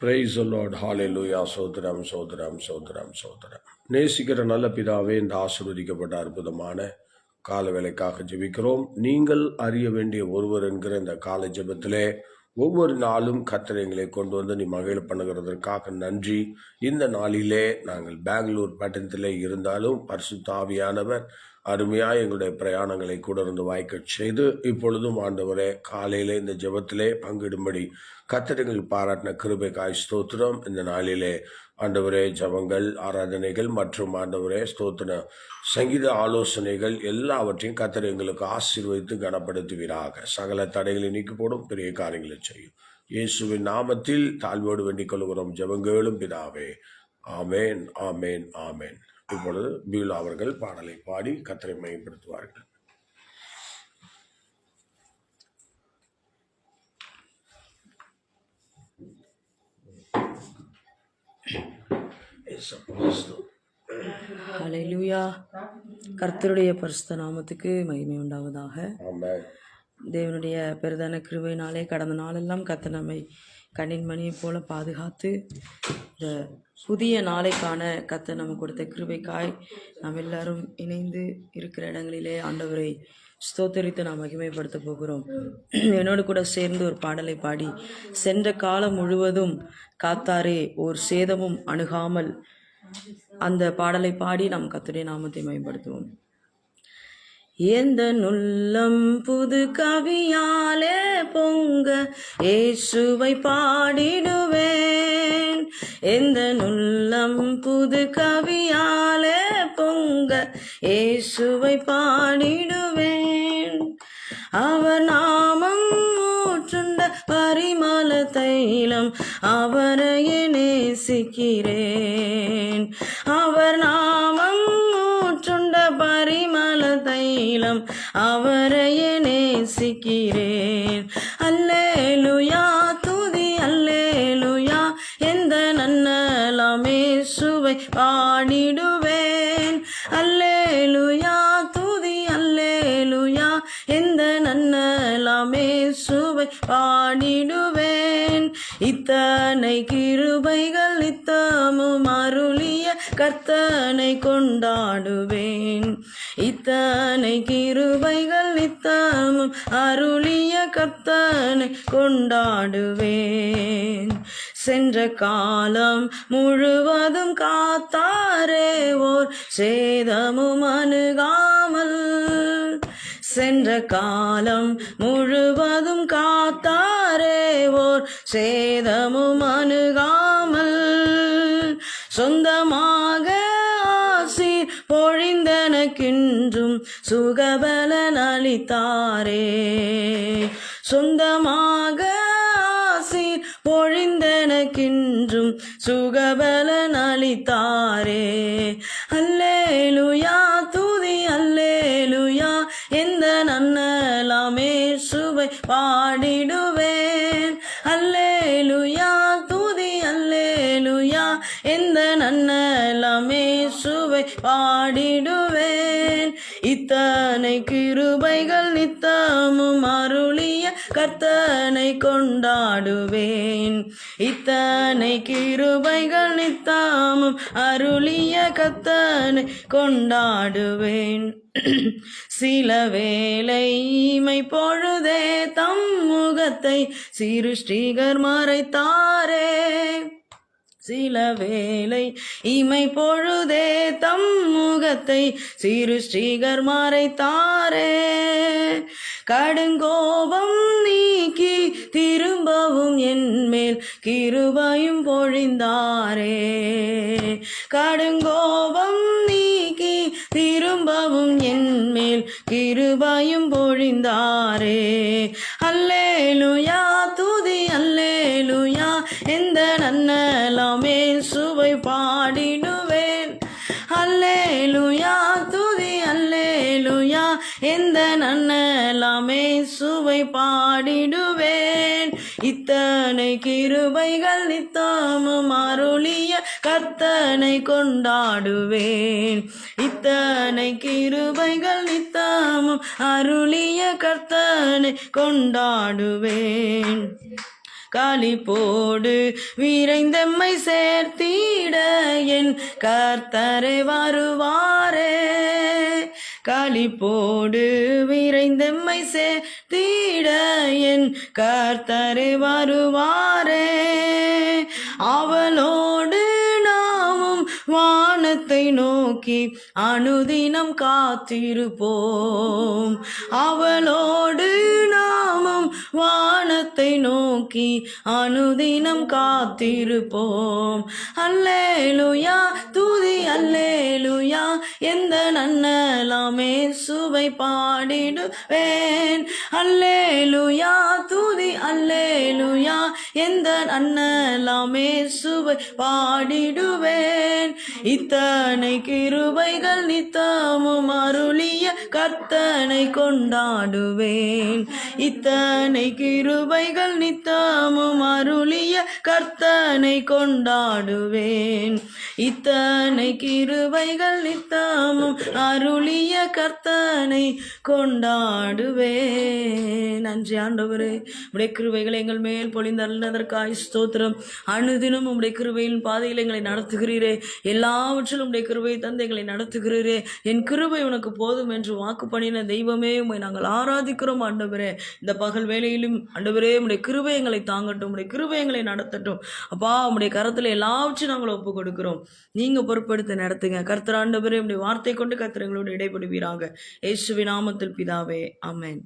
Praise the Lord. ஹalleluya. சோதரம் சோதரம் சோதரம் சோதரம். நேசிக்கிற நல்ல பிதாவே, இந்த ஆசீர்வதிக்கப்பட்ட அற்புதமான கால வேளைக்காக ஜெபிக்கிறோம். நீங்கள் அறிய வேண்டிய ஒருவர் என்கிற இந்த கால ஜெபத்திலே ஒவ்வொரு நாளும் கர்த்தர் எங்களை கொண்டு வந்து நீ மகிழ பண்ணுகிறதற்காக நன்றி. இந்த நாளிலே நாங்கள் பெங்களூர் பட்டணத்திலே இருந்தாலும் பரிசுத்த ஆவியானவர் அருமையாக எங்களுடைய பிரயாணங்களை கூட இருந்து வாய்க்கச் செய்து இப்பொழுதும் ஆண்டவரே காலையிலே இந்த ஜெபத்திலே பங்கிடும்படி கர்த்தர்கள் பாராட்டின கிருபைக்காய் ஸ்தோத்திரம். இந்த நாளிலே ஆண்டவரே ஜெபங்கள், ஆராதனைகள் மற்றும் ஆண்டவரே ஸ்தோத்திர சங்கீத ஆலோசனைகள் எல்லாவற்றையும் கர்த்தர் எங்களுக்கு ஆசீர்வதித்து கனப்படுத்துவீராக. சகல தடைகளை நீக்கி போடும் பெரிய காரியங்களை செய்யும். இயேசுவின் நாமத்தில் தாழ்வோடு வேண்டிக் கொள்கிறோம் ஜெபங்களும் பிதாவே. ஆமேன், ஆமேன், ஆமேன். இப்பொழுது பியூலா அவர்கள் பாடலை பாடி கர்த்தரை மகிமைப்படுத்துவார்கள். ஹல்லேலூயா. கர்த்தருடைய பரிசுத்த நாமத்துக்கு மகிமை உண்டாவதாக. தேவனுடைய பெரிதான கிருபையினாலே கடந்த நாளெல்லாம் கர்த்தர் நம்மை கண்ணின் மணியை போல பாதுகாத்து இந்த புதிய நாளை காண கர்த்தர் நமக்கு கொடுத்த கிருபைக்காய் நாம் எல்லாரும் இணைந்து இருக்கிற இடங்களிலே ஆண்டவரை ஸ்தோத்தரித்து நாம் மகிமைப்படுத்த போகிறோம். என்னோடு கூட சேர்ந்து ஒரு பாடலை பாடி, சென்ற காலம் முழுவதும் காத்தாரே ஓர் சேதமும் அணுகாமல், அந்த பாடலை பாடி நாம் கர்த்தருடைய நாமத்தை மகிமைப்படுத்துவோம். எந்த நுள்ளம் புது கவியாலே பொங்க இயேசுவை பாடிடுவேன். எந்த நுள்ளம் புது கவியாலே பொங்க இயேசுவை பாடிடுவேன். அவர் நாமம் ஊற்றுண்ட பரிமள தைலம் அவரையே நேசிக்கிறேன். அவர் நாமம் ஊற்றுண்ட பரிமள தைலம் அவரையே நேசிக்கிறேன். அல்லேலூயா, துதி அல்லேலூயா, எந்த நன்னலாம் இயேசுவை பாடிடுவேன். அல்லேலூயா, துதி அல்லேலூயா, எந்த நன்னலாம் இயேசுவை பாடிடுவேன். இத்தனை கிருபைகள் நித்தமும் அருளிய கர்த்தனை கொண்டாடுவேன். இத்தனை கிருபைகள் நித்தமும் அருளிய கர்த்தனை கொண்டாடுவேன். சென்ற காலம் முழுவதும் காத்தாரே ஓர் சேதமும் அணுகாமல். சென்ற காலம் முழுவதும் காத்தாரே ஓர் சேதமும் அணுகாமல். சொந்தமாக ஆசீர் பொழிந்தனக்கின்றும் சுகபலன் அளித்தாரே. சொந்தமாக ஆசீர் பொழிந்தனக்கின்றும் சுகபலன் அளித்தாரே. அல்லேலூயா, துதி அல்லேலூயா, எந்த நன்னலாம் இயேசுவை பாடிடுவேன். அல்லேலூயா, துதி அல்லேலூயா, எந்த நன்னலாம் இயேசுவை பாடிடுவேன். இத்தனை கிருபைகள் நித்தமும் அருளிய கர்த்தனை கொண்டாடுவேன். இத்தனை கிருபைகள் நித்தமும் அருளிய கர்த்தனை கொண்டாடுவேன். சில வேளை இமை பொழுதே தம் முகத்தை சிருஷ்டிகர் மறைத்தாரே. சில வேளை இமை பொழுதே தம் முகத்தை சிருஷ்டிகர் மறைத்தாரே. கடுங்கோபம் நீக்கி திரும்பவும் என்மேல் கிருபையும் பொழிந்தாரே. கடுங்கோபம் நீக்கி திரும்பவும் என்மேல் கிருபையும் பொழிந்தாரே. அல்லேலூயா, துதி அல்லேலூயா, எந்த நன்னலாம் இயேசுவை பாடிடுவேன். அல்லேலூயா, துதி அல்லேலூயா, எந்த நன்னலாம் இயேசுவை பாடிடுவேன். இத்தனை கிருபைகள் நித்தமும் அருளிய கர்த்தனை கொண்டாடுவேன். இத்தனை கிருபைகள் நித்தமும் அருளிய கர்த்தனை கொண்டாடுவேன். களிப்போடு விரைந்தெம்மை சேர்த்திட என் கர்த்தரே வருவாரே. களிப்போடு விரைந்தெம்மை சேர்த்திட என் கர்த்தரே வருவாரே. அவளோடு நாமும் வானத்தை நோக்கி அனுதினம் காத்திருப்போம். அவளோடு நாமும் வானத்தை நோக்கி அனுதினம் காத்திருப்போம். அல்லேலூயா துதி அல்லேலூயா, எந்த நன்னலாமே சுவை பாடிடுவேன். அல்லேலூயா துதி அல்லேலூயா, எந்த நன்னலாமே சுவை பாடிடுவேன். இத்தனை கிருபைகள் நித்தமும் அருளிய கர்த்தனை கொண்டாடுவேன். இத்தனை கிருபைகள் நித்தமும் அருளிய கர்த்தனை கொண்டாடுவேன். இத்தனை கிருபைகள் நித்தமும் அருளிய கர்த்தனை கொண்டாடுவேன். நன்றி ஆண்டவரே, உம்முடைய கிருபைகளை எங்கள் மேல் பொழிந்ததற்காய் ஸ்தோத்திரம். அனுதினம் உம்முடைய கிருபையின் பாதையில் எங்களை நடத்துகிறீரே. எல்லாவற்றிலும் உம்முடைய கிருபையை தந்து எங்களை நடத்துகிறீரே. என் கிருபை உனக்கு போதும் என்று வாக்கு பண்ணின தெய்வமே, உம்மை நாங்கள் ஆராதிக்கிறோம் ஆண்டவரே. இந்த பகல் வேளையிலும் ஆண்டவரே, உம்முடைய கிருபை எங்களை தாங்கட்டும், உம்முடைய கிருபை எங்களை நடத்தட்டும். அப்பா, உம்முடைய கரத்தில் எல்லாவற்றையும் நாங்கள் ஒப்பு கொடுக்கிறோம். நீங்க பொறுப்படுத்த நடத்துங்க கர்த்தர். ஆண்டவரே, உம்முடைய வார்த்தை கொண்டு கர்த்தர் எங்களோடு இடைப்படுவீராக. இயேசுவின் நாமத்தில் பிதாவே, ஆமென்.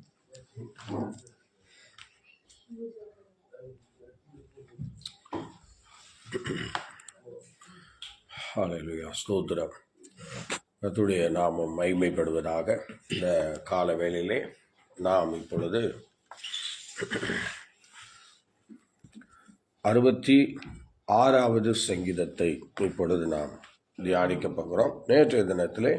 ஹல்லேலூயா, ஸ்தோத்திரம். கர்த்தருடைய நாமம் மகிமைப்படுவதாக. இந்த கால வேளையிலே நாம் இப்பொழுது 66வது சங்கீதத்தை இப்பொழுது நாம் தியானிக்க போகிறோம். நேற்றைய தினத்திலே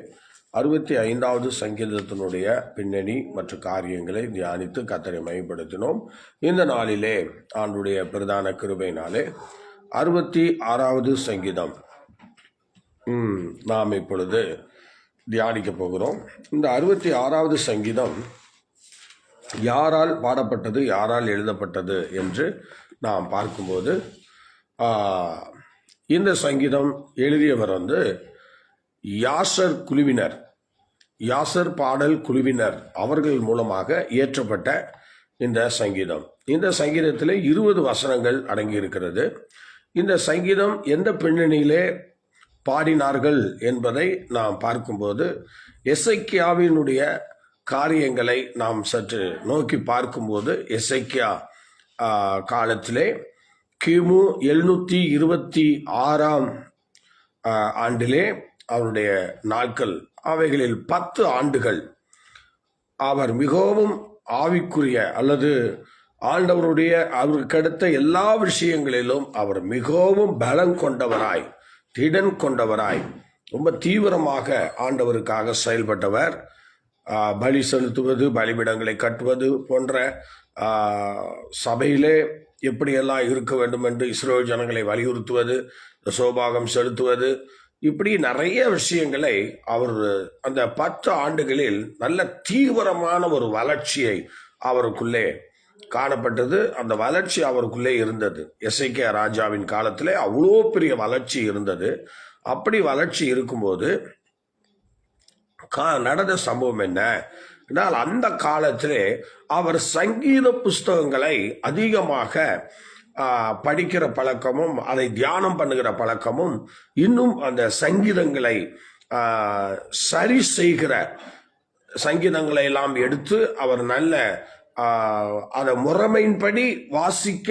65வது சங்கீதத்தினுடைய பின்னணி மற்றும் காரியங்களை தியானித்து கர்த்தரை மகிமைப்படுத்தினோம். இந்த நாளிலே ஆண்டுடைய பிரதான கிருபையினாலே 66வது சங்கீதம் நாம் இப்பொழுது தியானிக்க போகிறோம். இந்த 66வது சங்கீதம் யாரால் பாடப்பட்டது, யாரால் எழுதப்பட்டது என்று நாம் பார்க்கும்போது, இந்த சங்கீதம் எழுதியவர் யாசர் குழுவினர், யாசர் பாடல் குழுவினர் அவர்கள் மூலமாக இயற்றப்பட்ட இந்த சங்கீதம். இந்த சங்கீதத்திலே 20 வசனங்கள் அடங்கி இருக்கிறது. இந்த சங்கீதம் எந்த பின்னணியிலே பாடினார்கள் என்பதை நாம் பார்க்கும்போது, எசேக்கியாவினுடைய காரியங்களை நாம் சற்று நோக்கி பார்க்கும்போது, எசேக்கியா காலத்திலே கிமு 726 ஆண்டிலே அவருடைய நாட்கள், அவைகளில் 10 ஆண்டுகள் அவர் மிகவும் ஆவிக்குரிய அல்லது ஆண்டவருடைய அவருக்கு அடுத்த எல்லா விஷயங்களிலும் அவர் மிகவும் பலம் கொண்டவராய், திடன் கொண்டவராய், ரொம்ப தீவிரமாக ஆண்டவருக்காக செயல்பட்டவர். பலி செலுத்துவது, பலிபீடங்களை கட்டுவது போன்ற சபையிலே எப்படியெல்லாம் இருக்க வேண்டும் என்று இஸ்ரவேல் ஜனங்களை வலியுறுத்துவது, சோபாகம் செலுத்துவது, இப்படி நிறைய விஷயங்களை அவர் அந்த 10 ஆண்டுகளில் நல்ல தீவிரமான ஒரு வளர்ச்சியை அவருக்குள்ளே காணப்பட்டது. அந்த வளர்ச்சி அவருக்குள்ளே இருந்தது. எசேக்கியா ராஜாவின் காலத்திலே அவ்வளோ பெரிய வளர்ச்சி இருந்தது. அப்படி வளர்ச்சி இருக்கும்போது நடந்த சம்பவம் என்ன என்றால், அந்த காலத்திலே அவர் சங்கீத புஸ்தகங்களை அதிகமாக படிக்கிற பழக்கமும், அதை தியானம் பண்ணுகிற பழக்கமும், இன்னும் அந்த சங்கீதங்களை சரி செய்கிற சங்கீதங்களை எல்லாம் எடுத்து அவர் நல்ல அதை முறைமையின்படி வாசிக்க,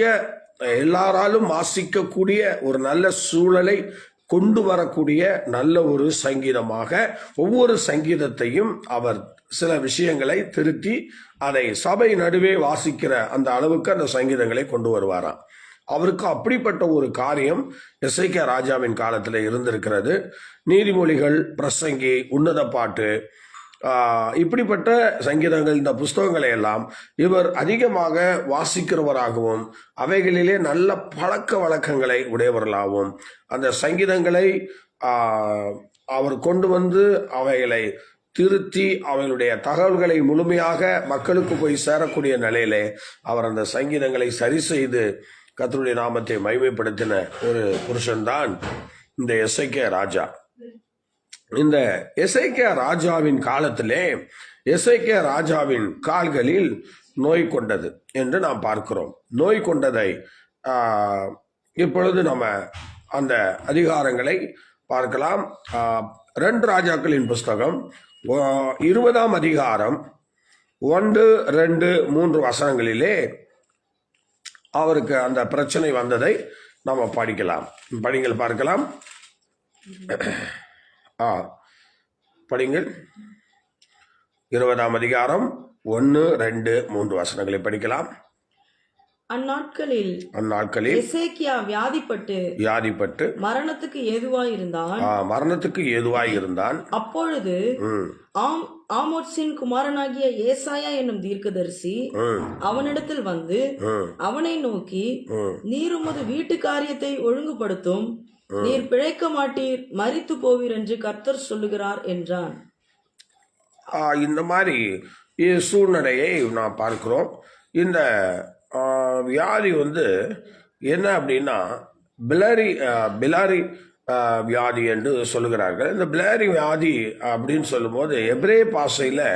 எல்லாராலும் வாசிக்கக்கூடிய ஒரு நல்ல சூழலை கொண்டு வரக்கூடிய நல்ல ஒரு சங்கீதமாக ஒவ்வொரு சங்கீதத்தையும் அவர் சில விஷயங்களை திருத்தி அதை சபை நடுவே வாசிக்கிற அந்த அளவுக்கு அந்த சங்கீதங்களை கொண்டு வருவாராம். அவருக்கு அப்படிப்பட்ட ஒரு காரியம் எசேக்கியா ராஜாவின் காலத்தில் இருந்திருக்கிறது. நீதிமொழிகள், பிரசங்கி, உன்னத பாட்டு, இப்படிப்பட்ட சங்கீதங்கள், இந்த புஸ்தகங்களை எல்லாம் இவர் அதிகமாக வாசிக்கிறவராகவும் அவைகளிலே நல்ல பழக்க வழக்கங்களை உடையவர்களாகவும் அந்த சங்கீதங்களை அவர் கொண்டு வந்து அவைகளை திருத்தி அவைகளுடைய தகவல்களை முழுமையாக மக்களுக்கு போய் சேரக்கூடிய நிலையிலே அவர் அந்த சங்கீதங்களை சரி செய்து கர்த்தருடைய நாமத்தை மகிமைப்படுத்தின ஒரு புருஷன்தான் இந்த எசேக்கியா ராஜா. இந்த எசேக்கியா ராஜாவின் காலத்திலே எசேக்கியா ராஜாவின் கால்களில் நோய் கொண்டது என்று நாம் பார்க்கிறோம். நோய் கொண்டதை இப்பொழுது நம்ம அந்த அதிகாரங்களை பார்க்கலாம். 2 ராஜாக்களின் புஸ்தகம் 20ஆம் அதிகாரம் 1, 2, 3 வசனங்களிலே அவருக்கு அந்த பிரச்சனை வந்ததை நம்ம படிக்கலாம். படிங்கள், பார்க்கலாம். படிங்கள். 20ஆம் அதிகாரம் 1, 2, 3 வசனங்களை படிக்கலாம். அந்நாட்களில் எசேக்கியா வியாதிப்பட்டு மரணத்துக்கு ஏதுவாயிருந்தான். அப்பொழுது ஆமோத்சின் குமாரனாகிய ஏசாயா என்னும் தீர்க்கதரிசி அவனிடத்தில் வந்து அவனை நோக்கி, நீர் உமது வீட்டு காரியத்தை ஒழுங்குபடுத்தும், நீர் பிழைக்க மாட்டீர், மரித்து போவீர் என்று கர்த்தர் சொல்லுகிறார் என்றான். இந்த மாதிரி சூழ்நிலையை நாம் பார்க்கிறோம். இந்த வியாதி என்ன அப்படின்னா பிலாரி வியாதி என்று சொல்லுகிறார்கள். இந்த பிலாரி வியாதி அப்படின்னு சொல்லும்போது எபிரேய பாஷையில்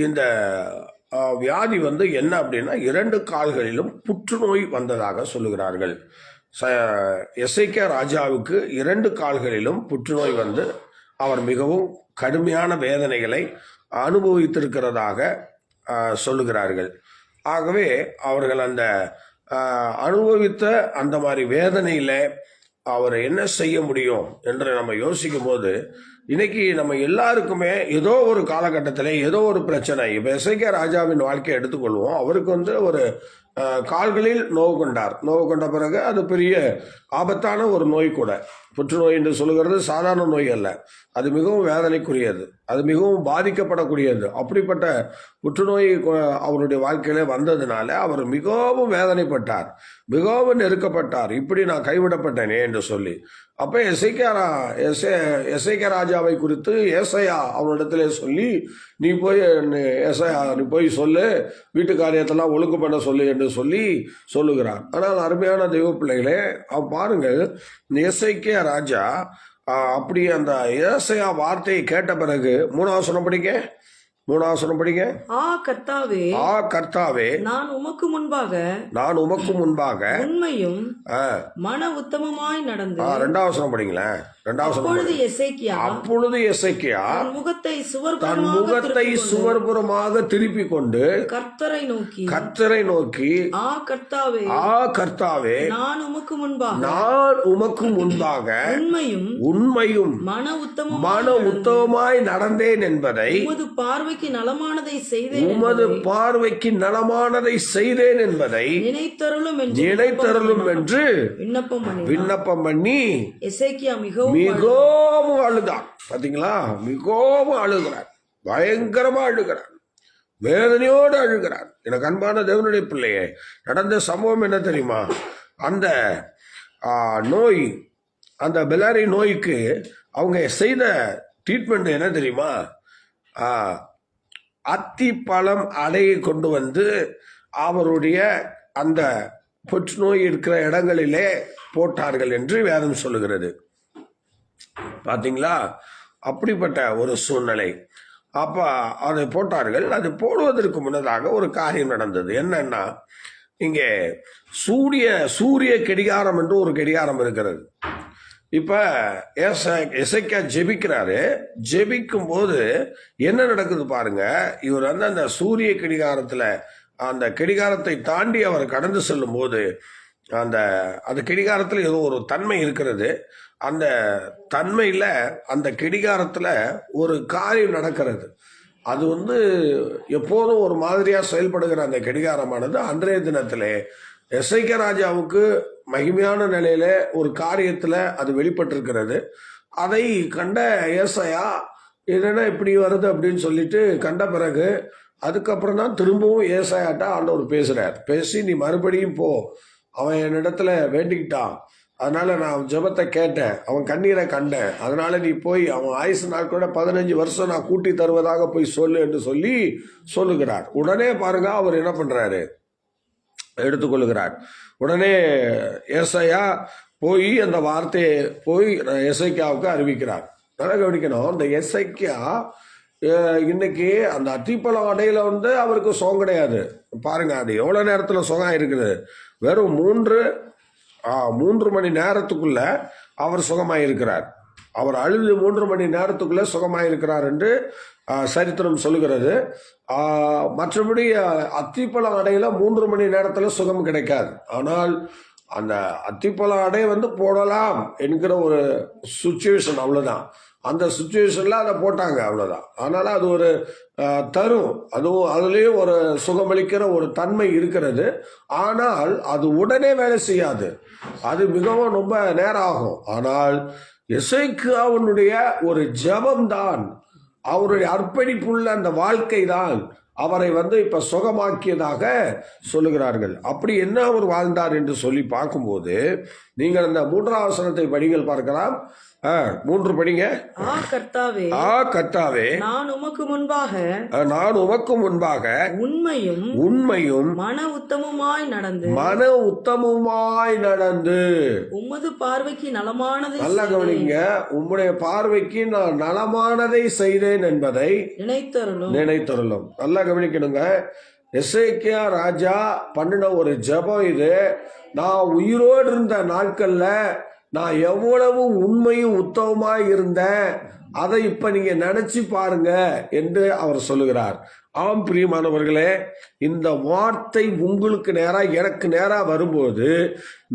இந்த வியாதி என்ன அப்படின்னா 2 கால்களிலும் புற்றுநோய் வந்ததாக சொல்லுகிறார்கள். எசேக்கியா ராஜாவுக்கு 2 கால்களிலும் புற்றுநோய் அவர் மிகவும் கடுமையான வேதனைகளை அனுபவித்திருக்கிறதாக சொல்லுகிறார்கள். ஆகவே அவர்கள் அந்த அனுபவித்த அந்த மாதிரி வேதனையில அவர் என்ன செய்ய முடியும் என்று நம்ம யோசிக்கும் போது, இன்னைக்கு நம்ம எல்லாருக்குமே ஏதோ ஒரு காலகட்டத்தில் ஏதோ ஒரு பிரச்சனை. இப்போ எசேக்கியா ராஜாவின் வாழ்க்கையை எடுத்துக்கொள்வோம். அவருக்கு ஒரு கால்களில் நோவு கொண்ட பிறகு அது பெரிய ஆபத்தான ஒரு நோய் கூட. புற்றுநோய் என்று சொல்லுகிறது சாதாரண நோய் அல்ல, அது மிகவும் வேதனைக்குரியது, அது மிகவும் பாதிக்கப்படக்கூடியது. அப்படிப்பட்ட புற்றுநோய் அவருடைய வாழ்க்கையில வந்ததுனால அவர் மிகவும் வேதனைப்பட்டார், மிகவும் நெருக்கப்பட்டார். இப்படி நான் கைவிடப்பட்டேனே என்று சொல்லி. அப்ப எசேக்கியா ராஜாவை குறித்து ஏசாயா அவனிடத்திலே சொல்லி, நீ போய் சொல்லு, வீட்டு காரியத்தெல்லாம் ஒழுங்கு பண்ண சொல்லு என்று சொல்லி சொல்லுகிறார். ஆனால் அருமையான தெய்வ பிள்ளைகளே, பாருங்கள், எசேக்கியா ராஜா அப்படி அந்த ஏசாயா வார்த்தையை கேட்ட பிறகு 3ஆம் வசனம் படிங்க. கர்த்தாவே, நான் உமக்கு முன்பாக உண்மையும் மன உத்தமமாய் நடந்து. 2ஆம் வசனம் படிங்களேன். அப்பொழுது எசேக்கியா தன் முகத்தை சுவர்புறமாக திருப்பி கொண்டு கர்த்தரை நோக்கி, கர்த்தாவே, நான் உமக்கு முன்பாக உண்மையும் மன உத்தமமாய் நடந்தேன் என்பதை, உமது பார்வைக்கு நலமானதை செய்தேன் என்பதை நினைத்தருளும் என்று விண்ணப்பம் பண்ணி எசேக்கியா மிகவும் அழுதார். பாத்தீங்களா, மிகவும் அழுகிறார், பயங்கரமா அழுகிறார், வேதனையோடு அழுகிறார். எனக்கு அன்பான தேவனுடைய பிள்ளையே, நடந்த சம்பவம் என்ன தெரியுமா? அந்த நோய், அந்த பிலாரி நோய்க்கு அவங்க செய்த ட்ரீட்மெண்ட் என்ன தெரியுமா? அத்திப்பழம் அடையை கொண்டு அவருடைய அந்த புற்றுநோய் இருக்கிற இடங்களிலே போட்டார்கள் என்று வேதம் சொல்லுகிறது. பாத்தீங்களா, அப்படிப்பட்ட ஒரு சூழ்நிலை. அப்ப அதை போட்டார்கள். அது போடுவதற்கு முன்னதாக ஒரு காரியம் நடந்தது. என்னன்னா, இங்கே சூரிய கடிகாரம் என்று ஒரு கடிகாரம் இருக்கிறது. இப்ப எசேக்கியா ஜெபிக்கிறாரு. ஜெபிக்கும் போது என்ன நடக்குது பாருங்க. இவர் அந்த சூரிய கடிகாரத்துல, அந்த கடிகாரத்தை தாண்டி அவர் கடந்து செல்லும் போது அந்த கடிகாரத்துல ஏதோ ஒரு தன்மை இருக்கிறது. அந்த தன்மையில அந்த கடிகாரத்துல ஒரு காரியம் நடக்கிறது. அது எப்போதும் ஒரு மாதிரியா செயல்படுகிற அந்த கடிகாரமானது அன்றைய தினத்திலே எசேக்கியா ராஜாவுக்கு மகிமையான நிலையில ஒரு காரியத்துல அது வெளிப்பட்டிருக்கிறது. அதை கண்ட ஏசாயா, என்னன்னா இப்படி வருது அப்படின்னு சொல்லிட்டு கண்ட பிறகு அதுக்கப்புறம் தான் திரும்பவும் ஏசாயாட்ட ஆண்டவர் பேசுறார். பேசி, நீ மறுபடியும் போ, அவன் என்னிடத்துல வேண்டிக்கிட்டான், அதனால நான் ஜெபத்தை கேட்டேன், அவன் கண்ணீரை கண்டேன், அதனால நீ போய் அவன் ஆயுசு நாட்களோட 15 வருஷம் நான் கூட்டி தருவதாக போய் சொல்லு என்று சொல்லுகிறார். உடனே பாருங்க, அவர் என்ன பண்றாரு, எடுத்துக்கொள்கிறார். உடனே ஏசாயா போய் அந்த வார்த்தையை போய் எசேக்கியாவுக்கு அறிவிக்கிறார். நல்லா கவனிக்கணும், இந்த எசேக்கியா இன்னைக்கு அந்த அத்திப்பழம் அடையில அவருக்கு சுகம் கிடையாது. பாருங்க, அது எவ்வளவு நேரத்துல சுகம் இருக்குது. வெறும் 3 மணி நேரத்துக்குள்ள அவர் சுகமாயிருக்கிறார். அவர் அழுது 3 மணி நேரத்துக்குள்ள சுகமாயிருக்கிறார் என்று சரித்திரம் சொல்லுகிறது. மற்றபடி அத்திப்பழம் அடையில 3 மணி நேரத்துல சுகம் கிடைக்காது. ஆனால் அந்த அத்திப்பழம் அடை போடலாம் என்கிற ஒரு சுச்சுவேஷன், அவ்வளவுதான். அந்த சுச்சுவேஷன்ல அதை போட்டாங்க, அவ்வளவுதான். அதனால அது ஒரு தரும், அதுவும் அதுலயும் ஒரு சுகமளிக்கிற ஒரு தன்மை இருக்கிறது. ஆனால் அது உடனே வேலை செய்யாது, அது மிகவும் ரொம்ப நேரம் ஆகும். ஆனால் எசேக்கியாவினுடைய ஒரு ஜெபம்தான், அவருடைய அர்ப்பணிப்புள்ள அந்த வாழ்க்கை தான் அவரை இப்ப சுகமாக்கியதாக சொல்லுகிறார்கள். அப்படி என்ன அவர் வாழ்ந்தார் என்று சொல்லி பார்க்கும்போது நீங்கள் அந்த 3ஆம் வசனத்தை படிங்கள் பார்க்கலாம். 3 படிங்க. கர்த்தாவே, நான் உமக்கு முன்பாக உண்மையும் மன உத்தமமாய் நடந்து உமது பார்வைக்கு நலமானதை, நல்லா கவனிங்க, உம்முடைய பார்வைக்கு நான் நலமானதை செய்தேன் என்பதை நினைத்தருளும். நல்லா கவனிக்கணுங்க. எசேக்கியா ராஜா பண்ணின ஒரு ஜெபம் இது. நான் உயிரோடு இருந்த நாட்கள்ல நான் எவ்வளவு உண்மையும் உத்தமமாய் இருந்தேன், அதை இப்ப நீங்க நினைச்சு பாருங்க என்று அவர் சொல்லுகிறார். ஆம் பிரியமானவர்களே, இந்த வார்த்தை உங்களுக்கு நேரா எனக்கு நேரா வரும்போது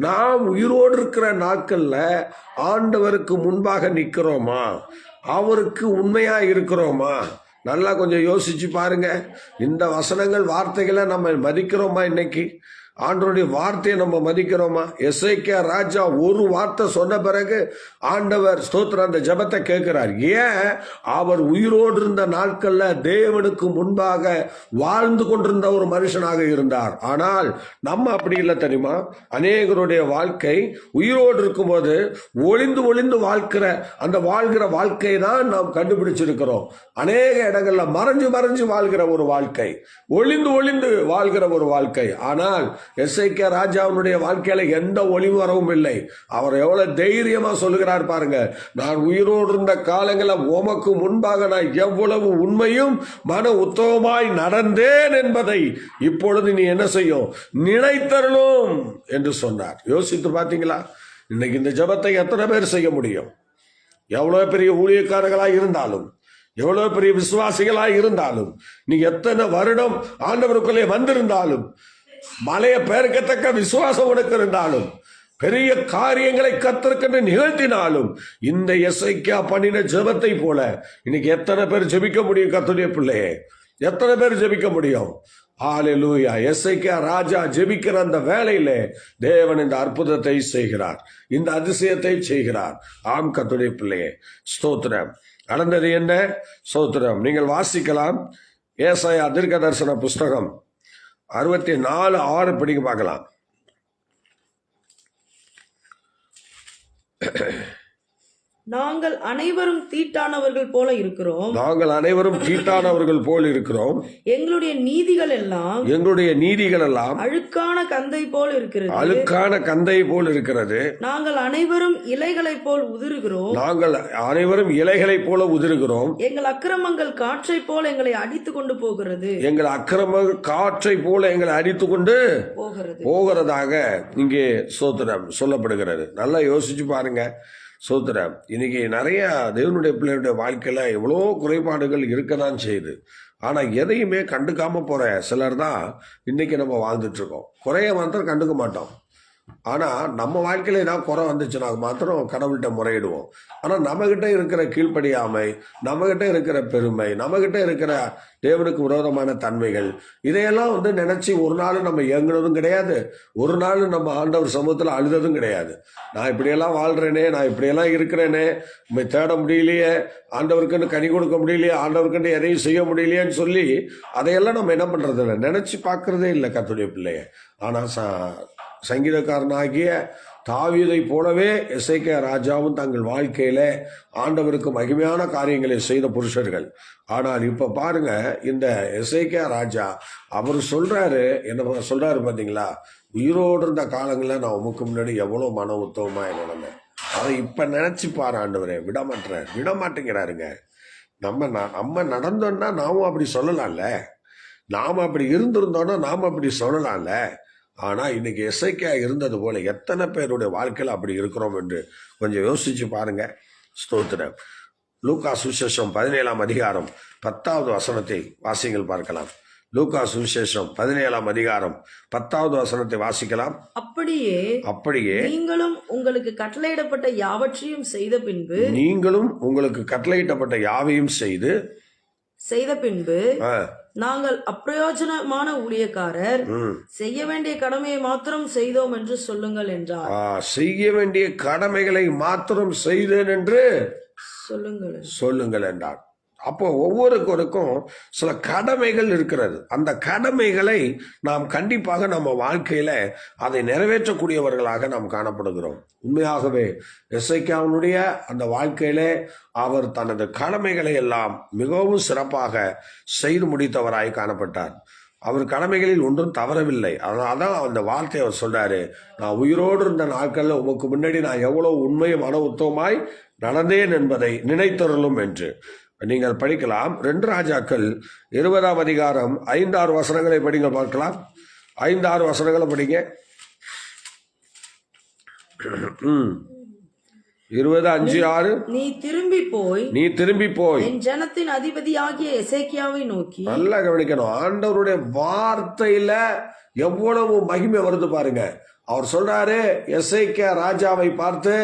நாம் உயிரோடு இருக்கிற நாட்கள்ல ஆண்டவருக்கு முன்பாக நிக்கிறோமா, அவருக்கு உண்மையா இருக்கிறோமா? நல்லா கொஞ்சம் யோசிச்சு பாருங்க. இந்த வசனங்கள் வார்த்தைகளை நம்ம மதிக்கிறோமா? இன்னைக்கு ஆண்டவருடைய வார்த்தையை நம்ம மதிக்கிறோமா? எசேக்கியா ராஜா ஒரு வார்த்தை சொன்ன பிறகு ஆண்டவர் ஸ்தோத்திரம் அந்த ஜெபத்தை கேட்கிறார். ஏன்? அவர் உயிரோடு இருந்த நாட்கள்ல தேவனுக்கு முன்பாக வாழ்ந்து கொண்டிருந்த ஒரு மனுஷனாக இருந்தார். ஆனால் நம்ம அப்படி இல்லை தெரியுமா? அநேகருடைய வாழ்க்கை உயிரோடு இருக்கும்போது ஒளிந்து வாழ்கிற வாழ்க்கையை தான் நாம் கண்டுபிடிச்சிருக்கிறோம். அநேக இடங்கள்ல மறைஞ்சு வாழ்கிற ஒரு வாழ்க்கை, ஒளிந்து வாழ்கிற ஒரு வாழ்க்கை. ஆனால் எசேக்கியா ராஜாவுடைய வாழ்க்கையில எந்த ஒளிவரவும் இல்லை. அவர் எவ்வளவு தைரியமா சொல்லுகிறார் பாருங்க. நான் உயிரோடு இருந்த காலங்களில் உமக்கு முன்பாக நான் எவ்வளவு உண்மையும் மன உத்தமமாய் நடந்தேன் என்பதை இப்பொழுது நீ என்ன செய்யும், நினைத்தருளும் என்று சொன்னார். யோசித்து பார்த்தீங்களா? இன்னைக்கு இந்த ஜெபத்தை எத்தனை பேர் செய்ய முடியும்? எவ்வளவு பெரிய ஊழியக்காரர்களாய் இருந்தாலும், எவ்வளவு பெரிய விசுவாசிகளாய் இருந்தாலும், நீ எத்தனை வருடம் ஆண்டவருக்குள்ளே வந்திருந்தாலும், மலையை பெயர்க்கத்தக்க விசுவாசம் உனக்கு இருந்தாலும், பெரிய காரியங்களை கர்த்தருக்கு நிகழ்த்தினாலும், இந்த எசேக்கியா பண்ணின ஜெபத்தை போல இன்னைக்கு எத்தனை பேர் ஜெபிக்க முடியும்? கர்த்தருடைய பிள்ளையே, எத்தனை பேர் ஜெபிக்க முடியும்? ஹல்லேலூயா. எசேக்கியா ராஜா ஜெபிக்கிற அந்த வேளையிலே தேவன் இந்த அற்புதத்தை செய்கிறார், இந்த அதிசயத்தை செய்கிறார். ஆம் கர்த்தருடைய பிள்ளையே, ஸ்தோத்திரம். நடந்தது என்ன? ஸ்தோத்திரம். நீங்கள் வாசிக்கலாம், ஏசாயா தீர்க்கதரிசன புஸ்தகம் 64:6 படிக்க பார்க்கலாம். நாங்கள் அனைவரும் தீட்டானவர்கள் போல இருக்கிறோம். எங்களுடைய நீதிகள் எல்லாம் அழுக்கான கந்தை போல் இருக்கிறது. நாங்கள் அனைவரும் இலைகளைப் போல உதிருகிறோம். எங்கள் அக்கிரமங்கள் காற்றை போல எங்களை அடித்துக் கொண்டு போகிறதாக இங்கே சோத்திரம் சொல்லப்படுகிறது. நல்லா யோசிச்சு பாருங்க. சோத்திரம். இன்னைக்கு நிறைய தேவனுடைய பிள்ளைகளுடைய வாழ்க்கையில எவ்வளோ குறைபாடுகள் இருக்கதான் செய்யுது. ஆனா எதையுமே கண்டுக்காம போற சிலர் தான் இன்னைக்கு நம்ம வாழ்ந்துட்டு இருக்கோம். குறைய மாத்திரம் கண்டுக்க மாட்டோம். ஆனா நம்ம வாழ்க்கையில ஏதாவது குறை வந்துச்சுன்னா மாத்திரம் கடவுள்கிட்ட முறையிடுவோம். ஆனா நம்ம கிட்ட இருக்கிற கீழ்ப்படியாமை, நம்ம கிட்ட இருக்கிற பெருமை, நம்ம கிட்ட இருக்கிற தேவனுக்கு விரோதமான தன்மைகள், இதையெல்லாம் நினைச்சு ஒரு நாள் நம்ம இயங்குனதும் கிடையாது, ஒரு நாள் நம்ம ஆண்டவர் சமூகத்துல அழுததும் கிடையாது. நான் இப்படியெல்லாம் வாழ்றேனே, நான் இப்படியெல்லாம் இருக்கிறேனே, உண்மை தேட முடியலையே, ஆண்டவருக்குன்னு கனி கொடுக்க முடியலையே, ஆண்டவருக்குன்னு எதையும் செய்ய முடியலையேன்னு சொல்லி அதையெல்லாம் நம்ம என்ன பண்றது இல்லை, நினைச்சு பார்க்கறதே இல்லை கர்த்தருடைய பிள்ளைய. ஆனா சங்கீதக்காரனாகிய தாவீதை போலவே எசேக்கியா ராஜாவும் தங்கள் வாழ்க்கையில ஆண்டவருக்கு மகிமையான காரியங்களை செய்த புருஷர்கள். ஆனால் இப்ப பாருங்க, இந்த எசேக்கியா ராஜா அவர் சொல்றாரு, என்ன சொல்றாரு பாத்தீங்களா, உயிரோடு இருந்த காலங்களில் நான் உமக்கு முன்னாடி எவ்வளவு மன உத்தவமா நடந்தேன். அதை இப்ப நினைச்சு பாரு ஆண்டவரே, விட மாட்டேங்கிறாருங்க. நம்ம நடந்தோம்னா நாமும் அப்படி சொல்லலாம்ல, நாம அப்படி இருந்திருந்தோம்னா நாம அப்படி சொல்லலாம்ல. ஆனா இன்னைக்கு எசேக்கியா இருந்தது போல எத்தனை பேருடைய வாழ்க்கையில் அப்படி இருக்கிறோம் என்று கொஞ்சம் யோசிச்சு பாருங்க. ஸ்தோத்திரம். லூக்கா சுவிசேஷம் 17ஆம் அதிகாரம் 10வது வசனத்தை வாசிங்கள் பார்க்கலாம். லூக்கா சுவிசேஷம் 17ஆம் அதிகாரம் 10வது வசனத்தை வாசிக்கலாம். அப்படியே நீங்களும் உங்களுக்கு கட்டளையிடப்பட்ட யாவற்றையும் செய்த பின்பு நாங்கள் அப்பிரயோஜனமான ஊழியக்காரர், செய்ய வேண்டிய கடமையை மாத்திரம் செய்தோம் என்று சொல்லுங்கள் என்றார். செய்ய வேண்டிய கடமைகளை மாத்திரம் செய்தேன் என்று சொல்லுங்கள் என்றார். அப்போ ஒவ்வொருவருக்கும் சில கடமைகள் இருக்கிறது. அந்த கடமைகளை நாம் கண்டிப்பாக நம்ம வாழ்க்கையில அதை நிறைவேற்றக்கூடியவர்களாக நாம் காணப்படுகிறோம். உண்மையாகவே எசேக்கியாவினுடைய அந்த வாழ்க்கையில அவர் தனது கடமைகளை எல்லாம் மிகவும் சிறப்பாக செய்து முடித்தவராய் காணப்பட்டார். அவர் கடமைகளில் ஒன்றும் தவறவில்லை. அதான் அந்த வார்த்தையை அவர் சொல்றாரு, நான் உயிரோடு இருந்த நாட்கள்ல உமக்கு முன்னாடி நான் எவ்வளவு உண்மையை மன உத்தவமாய் நடந்தேன் என்பதை நினைத்தருளும் என்று நீங்கள் படிக்கலாம். 2 ராஜாக்கள் 20ஆம் அதிகாரம் 5-6 வசனங்களை படிங்க பார்க்கலாம். 5-6 வசனங்களை படிங்க. 20:5-6. நீ திரும்பி போய் என் ஜனத்தின் அதிபதியாகிய எசேக்கியாவை நோக்கி. நல்லா கவனிக்கணும், ஆண்டவருடைய வார்த்தையில எவ்வளவு மகிமை வருது பாருங்க. அவர் சொல்றாரு, எசேக்கியா ராஜாவை பார்த்து,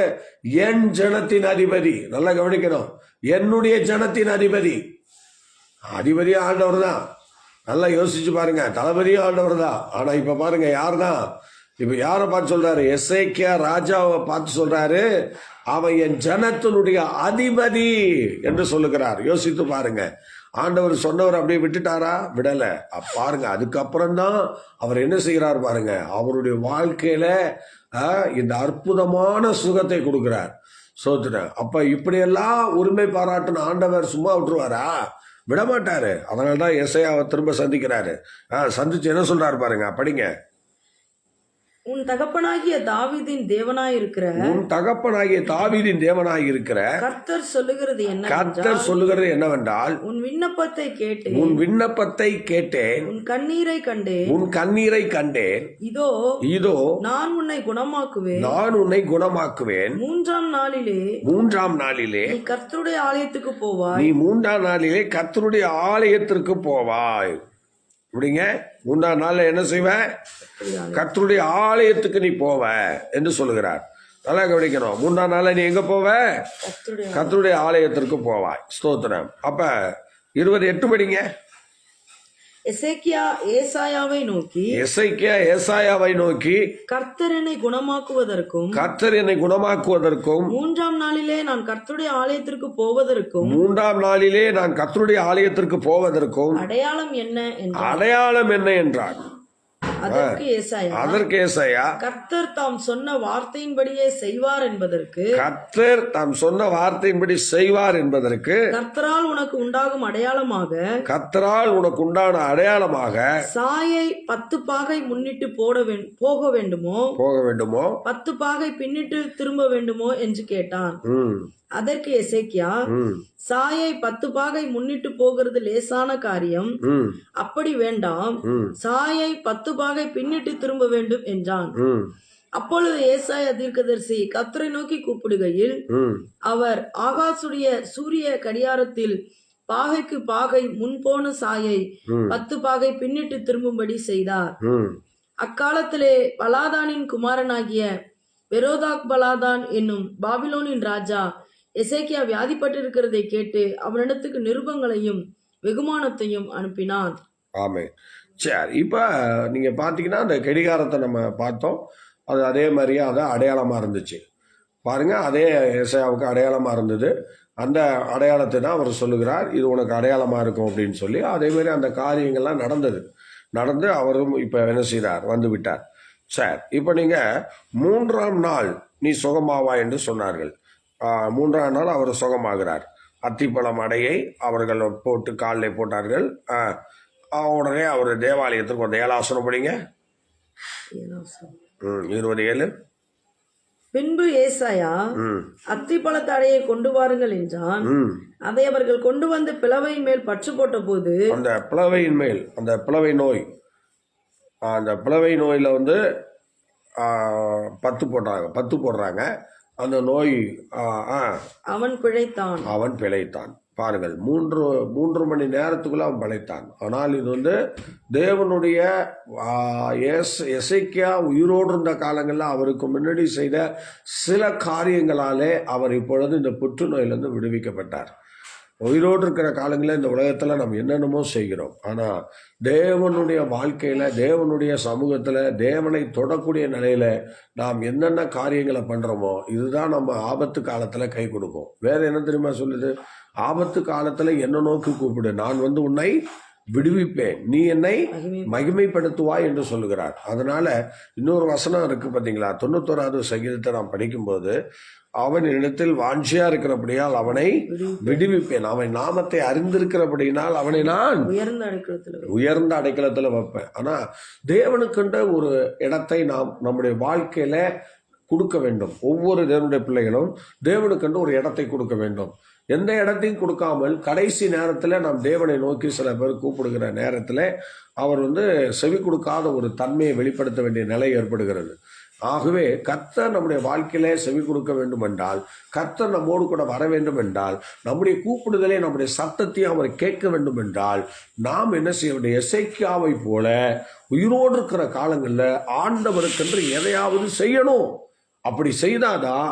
என் ஜனத்தின் அதிபதி. நல்லா கவனிக்கணும், என்னுடைய ஜனத்தின் அதிபதி. ஆண்டவர் தான். நல்லா யோசிச்சு பாருங்க, தளபதியும் ஆண்டவர் தான். ஆனா இப்ப பாருங்க யார் தான், இப்ப யாரை பார்த்து சொல்றாரு, எசேக்கியா ராஜாவை பார்த்து சொல்றாரு, அவன் என் ஜனத்தினுடைய அதிபதி என்று சொல்லுகிறார். யோசித்து பாருங்க, ஆண்டவர் சொன்னவர் அப்படியே விட்டுட்டாரா? விடல. பாருங்க, அதுக்கப்புறம் தான் அவர் என்ன செய்கிறார் பாருங்க, அவருடைய வாழ்க்கையில இந்த அற்புதமான சுகத்தை கொடுக்கிறார். சோத்துறேன். அப்ப இப்படியெல்லாம் உரிமை பாராட்டின ஆண்டவர் சும்மா விட்டுருவாரா? விடமாட்டாரு. அதனால்தான் எசேயாவை திரும்ப சந்திக்கிறாரு. சந்திச்சு என்ன சொல்றாரு பாருங்க, படிங்க. உன் தகப்பனாகிய தாவீதின் தேவனாயிருக்கிற கர்த்தர் சொல்லுகிறது என்னவென்றால், உன் விண்ணப்பத்தை கேட்டேன், உன் கண்ணீரை கண்டேன். இதோ நான் உன்னை குணமாக்குவேன். 3ஆம் நாளிலே நீ கர்த்தருடைய ஆலயத்திற்கு போவாய். இப்படிங்க, 3ஆம் நாள்ல என்ன செய்வேன்? கர்த்தருடைய ஆலயத்துக்கு நீ போவ என்று சொல்லுகிறார். நல்லா கவனிக்கணும், 3ஆம் நாள்ல நீ எங்க போவ? கர்த்தருடைய ஆலயத்திற்கு போவாய். ஸ்தோத்திரம். அப்ப 28 படிங்க. எசேக்கியா ஏசாயாவை நோக்கி கர்த்தர் என்னை குணமாக்குவதற்கும் 3ஆம் நாளிலே நான் கர்த்தருடைய ஆலயத்திற்கு போவதற்கும் அடையாளம் என்ன என்றார். அதற்கு ஏசாயா கர்த்தர் தாம் சொன்ன வார்த்தையின்படியே செய்வார் என்பதற்கு கர்த்தரால் உனக்கு உண்டாகும் அடையாளமாக சாயை 10 பாகை முன்னிட்டு போக வேண்டுமோ 10 பாகை பின்னிட்டு திரும்ப வேண்டுமோ என்று கேட்டான். அதற்கு எசேக்கியா, சாயை 10 பாகை முன்னிட்டு போகிறது லேசான காரியம், அப்படி வேண்டாம், சாயை 10 பாகை பின்னிட்டு திரும்ப வேண்டும் என்றான். அப்பொழுது ஏசாயா தீர்க்கதரிசி கர்த்தரை நோக்கி கூப்பிடுகையில், அவர் ஆகாசுடைய சூரிய கடியாரத்தில் பாகைக்கு பாகை முன்போன சாயை 10 பாகை பின்னிட்டு திரும்பும்படி செய்தார். அக்காலத்திலே பலாதானின் குமாரனாகிய பெரோதாக் பலாதான் என்னும் பாபிலோனின் ராஜா எசேக்கியா வியாதிப்பட்டிருக்கிறதை கேட்டு அவனிடத்துக்கு நிருபங்களையும் வெகுமானத்தையும் அனுப்பினான். ஆமே. சரி, இப்ப நீங்க பாத்தீங்கன்னா அந்த கடிகாரத்தை நம்ம பார்த்தோம். அது அதே மாதிரியே அது அடையாளமா இருந்துச்சு பாருங்க. அதே எசேயாவுக்கு அடையாளமா இருந்தது. அந்த அடையாளத்தை தான் அவர் சொல்லுகிறார், இது உனக்கு அடையாளமா இருக்கும் அப்படின்னு சொல்லி. அதே மாதிரி அந்த காரியங்கள்லாம் நடந்து அவரும் இப்ப என்ன செய்கிறார், வந்து விட்டார். சரி, இப்போ நீங்க 3ஆம் நாள் நீ சுகமாவா என்று சொன்னார்கள். 3ஆம் நாள் அவர் சுகமாகிறார். அத்திப்பழம் அடையை அவர்கள் போட்டு காலில் போட்டார்கள். உடனே அவர் தேவாலயத்திற்கு வந்த 7 ஆசனம் படிங்க. 27. பின்பு ஏசாயா அத்திப்பழத்தடையை கொண்டு வாருங்கள் என்றான். அதை அவர்கள் கொண்டு வந்து பிளவையின் மேல் பற்று போட்ட போது அந்த பிளவையின் மேல் அந்த பிளவை நோய், அந்த பிளவை நோயில வந்து 10 போடுறாங்க. அந்த நோய் அவன் பிழைத்தான். பாருங்கள், 3 மணி நேரத்துக்குள்ள அவன் பிழைத்தான். ஆனால் இது வந்து தேவனுடைய எசேக்கியா உயிரோடு இருந்த காலங்களில் அவருக்கு முன்னாடி செய்த சில காரியங்களாலே அவர் இப்பொழுது இந்த புற்றுநோயிலிருந்து விடுவிக்கப்பட்டார். உயிரோடு இருக்கிற காலங்களில் இந்த உலகத்தில் நம்ம என்னென்னமோ செய்கிறோம். ஆனால் தேவனுடைய வாழ்க்கையில், தேவனுடைய சமூகத்தில், தேவனை தொடக்கூடிய நிலையில் நாம் என்னென்ன காரியங்களை பண்ணுறோமோ இதுதான் நம்ம ஆபத்து காலத்தில் கை கொடுக்கும். வேற என்ன தெரியுமா சொல்லுது? ஆபத்து காலத்தில் என்ன நோக்கி கூப்பிடு, நான் வந்து உன்னை விடுவிப்பேன், நீ என்னை மகிமைப்படுத்துவாய் என்று சொல்லுகிறார். அதனால இன்னொரு வசனம் இருக்கு பார்த்தீங்களா, 91வது சங்கீதத்தை நாம் படிக்கும்போது, அவன் இடத்தில் வாஞ்சியா இருக்கிறபடியால் அவனை விடுவிப்பேன், அவன் நாமத்தை அறிந்திருக்கிறபடினால் அவனை நான் உயர்ந்த அடைக்கலத்துல வைப்பேன். ஆனா தேவனுக்குண்ட ஒரு இடத்தை நாம் நம்முடைய வாழ்க்கையில கொடுக்க வேண்டும். ஒவ்வொரு தேவனுடைய பிள்ளைகளும் தேவனுக்கென்று ஒரு இடத்தை கொடுக்க வேண்டும். எந்த இடத்தையும் கொடுக்காமல் கடைசி நேரத்தில் நாம் தேவனை நோக்கி சில பேர் கூப்பிடுகிற நேரத்தில் அவர் வந்து செவி கொடுக்காத ஒரு தன்மையை வெளிப்படுத்த வேண்டிய நிலை ஏற்படுகிறது. ஆகவே கர்த்தர் நம்முடைய வாழ்க்கையில செவி கொடுக்க வேண்டும் என்றால், கர்த்தர் நம்மோடு கூட வர வேண்டும் என்றால், நம்முடைய கூப்பிடுதலை, நம்முடைய சத்தத்தையும் அவர் கேட்க வேண்டும் என்றால், நாம் என்ன செய்ய வேண்டும்? எசேக்கியாவை போல உயிரோடு இருக்கிற காலங்களில் ஆண்டவருக்கென்று எதையாவது செய்யணும். அப்படி செய்தாதான்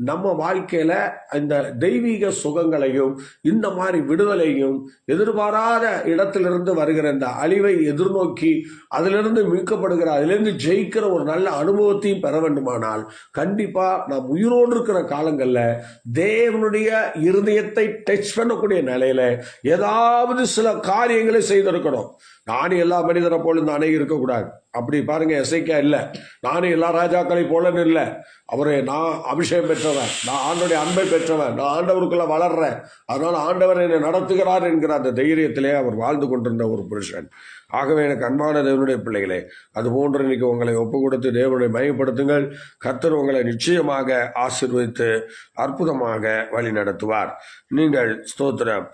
நம்ம வாழ்க்கையில இந்த தெய்வீக சுகங்களையும் இந்த மாதிரி விடுதலையும், எதிர்பாராத இடத்திலிருந்து வருகிற இந்த அழிவை எதிர்நோக்கி அதிலிருந்து மீட்கப்படுகிற, அதிலிருந்து ஜெயிக்கிற ஒரு நல்ல அனுபவத்தையும் பெற வேண்டுமானால் கண்டிப்பா நாம் உயிரோடு இருக்கிற காலங்கள்ல தேவனுடைய இருதயத்தை டச் பண்ணக்கூடிய நிலையில ஏதாவது சில காரியங்களை செய்திருக்கணும். நானும் எல்லா மனிதரை போல நானே இருக்கக்கூடாது. அப்படி பாருங்க, எசேக்கியா இல்லை, நானும் எல்லா ராஜாக்களை போலன்னு இல்லை. அவரை நான் அபிஷேகம் பெற்றவன், நான் ஆண்டவருடைய அன்பை பெற்றவன், நான் ஆண்டவருக்குள்ள வளர்றேன், அதனால ஆண்டவர் என்னை நடத்துகிறார் என்கிற அந்த தைரியத்திலே அவர் வாழ்ந்து கொண்டிருந்த ஒரு புருஷன். ஆகவே எனக்கு அன்பான தேவனுடைய பிள்ளைகளே, அதுபோன்று இன்னைக்கு உங்களை ஒப்பு கொடுத்து தேவனை மையப்படுத்துங்கள். கர்த்தர் உங்களை நிச்சயமாக ஆசீர்வதித்து அற்புதமாக வழி நடத்துவார். நீங்கள் ஸ்தோத்திரம்.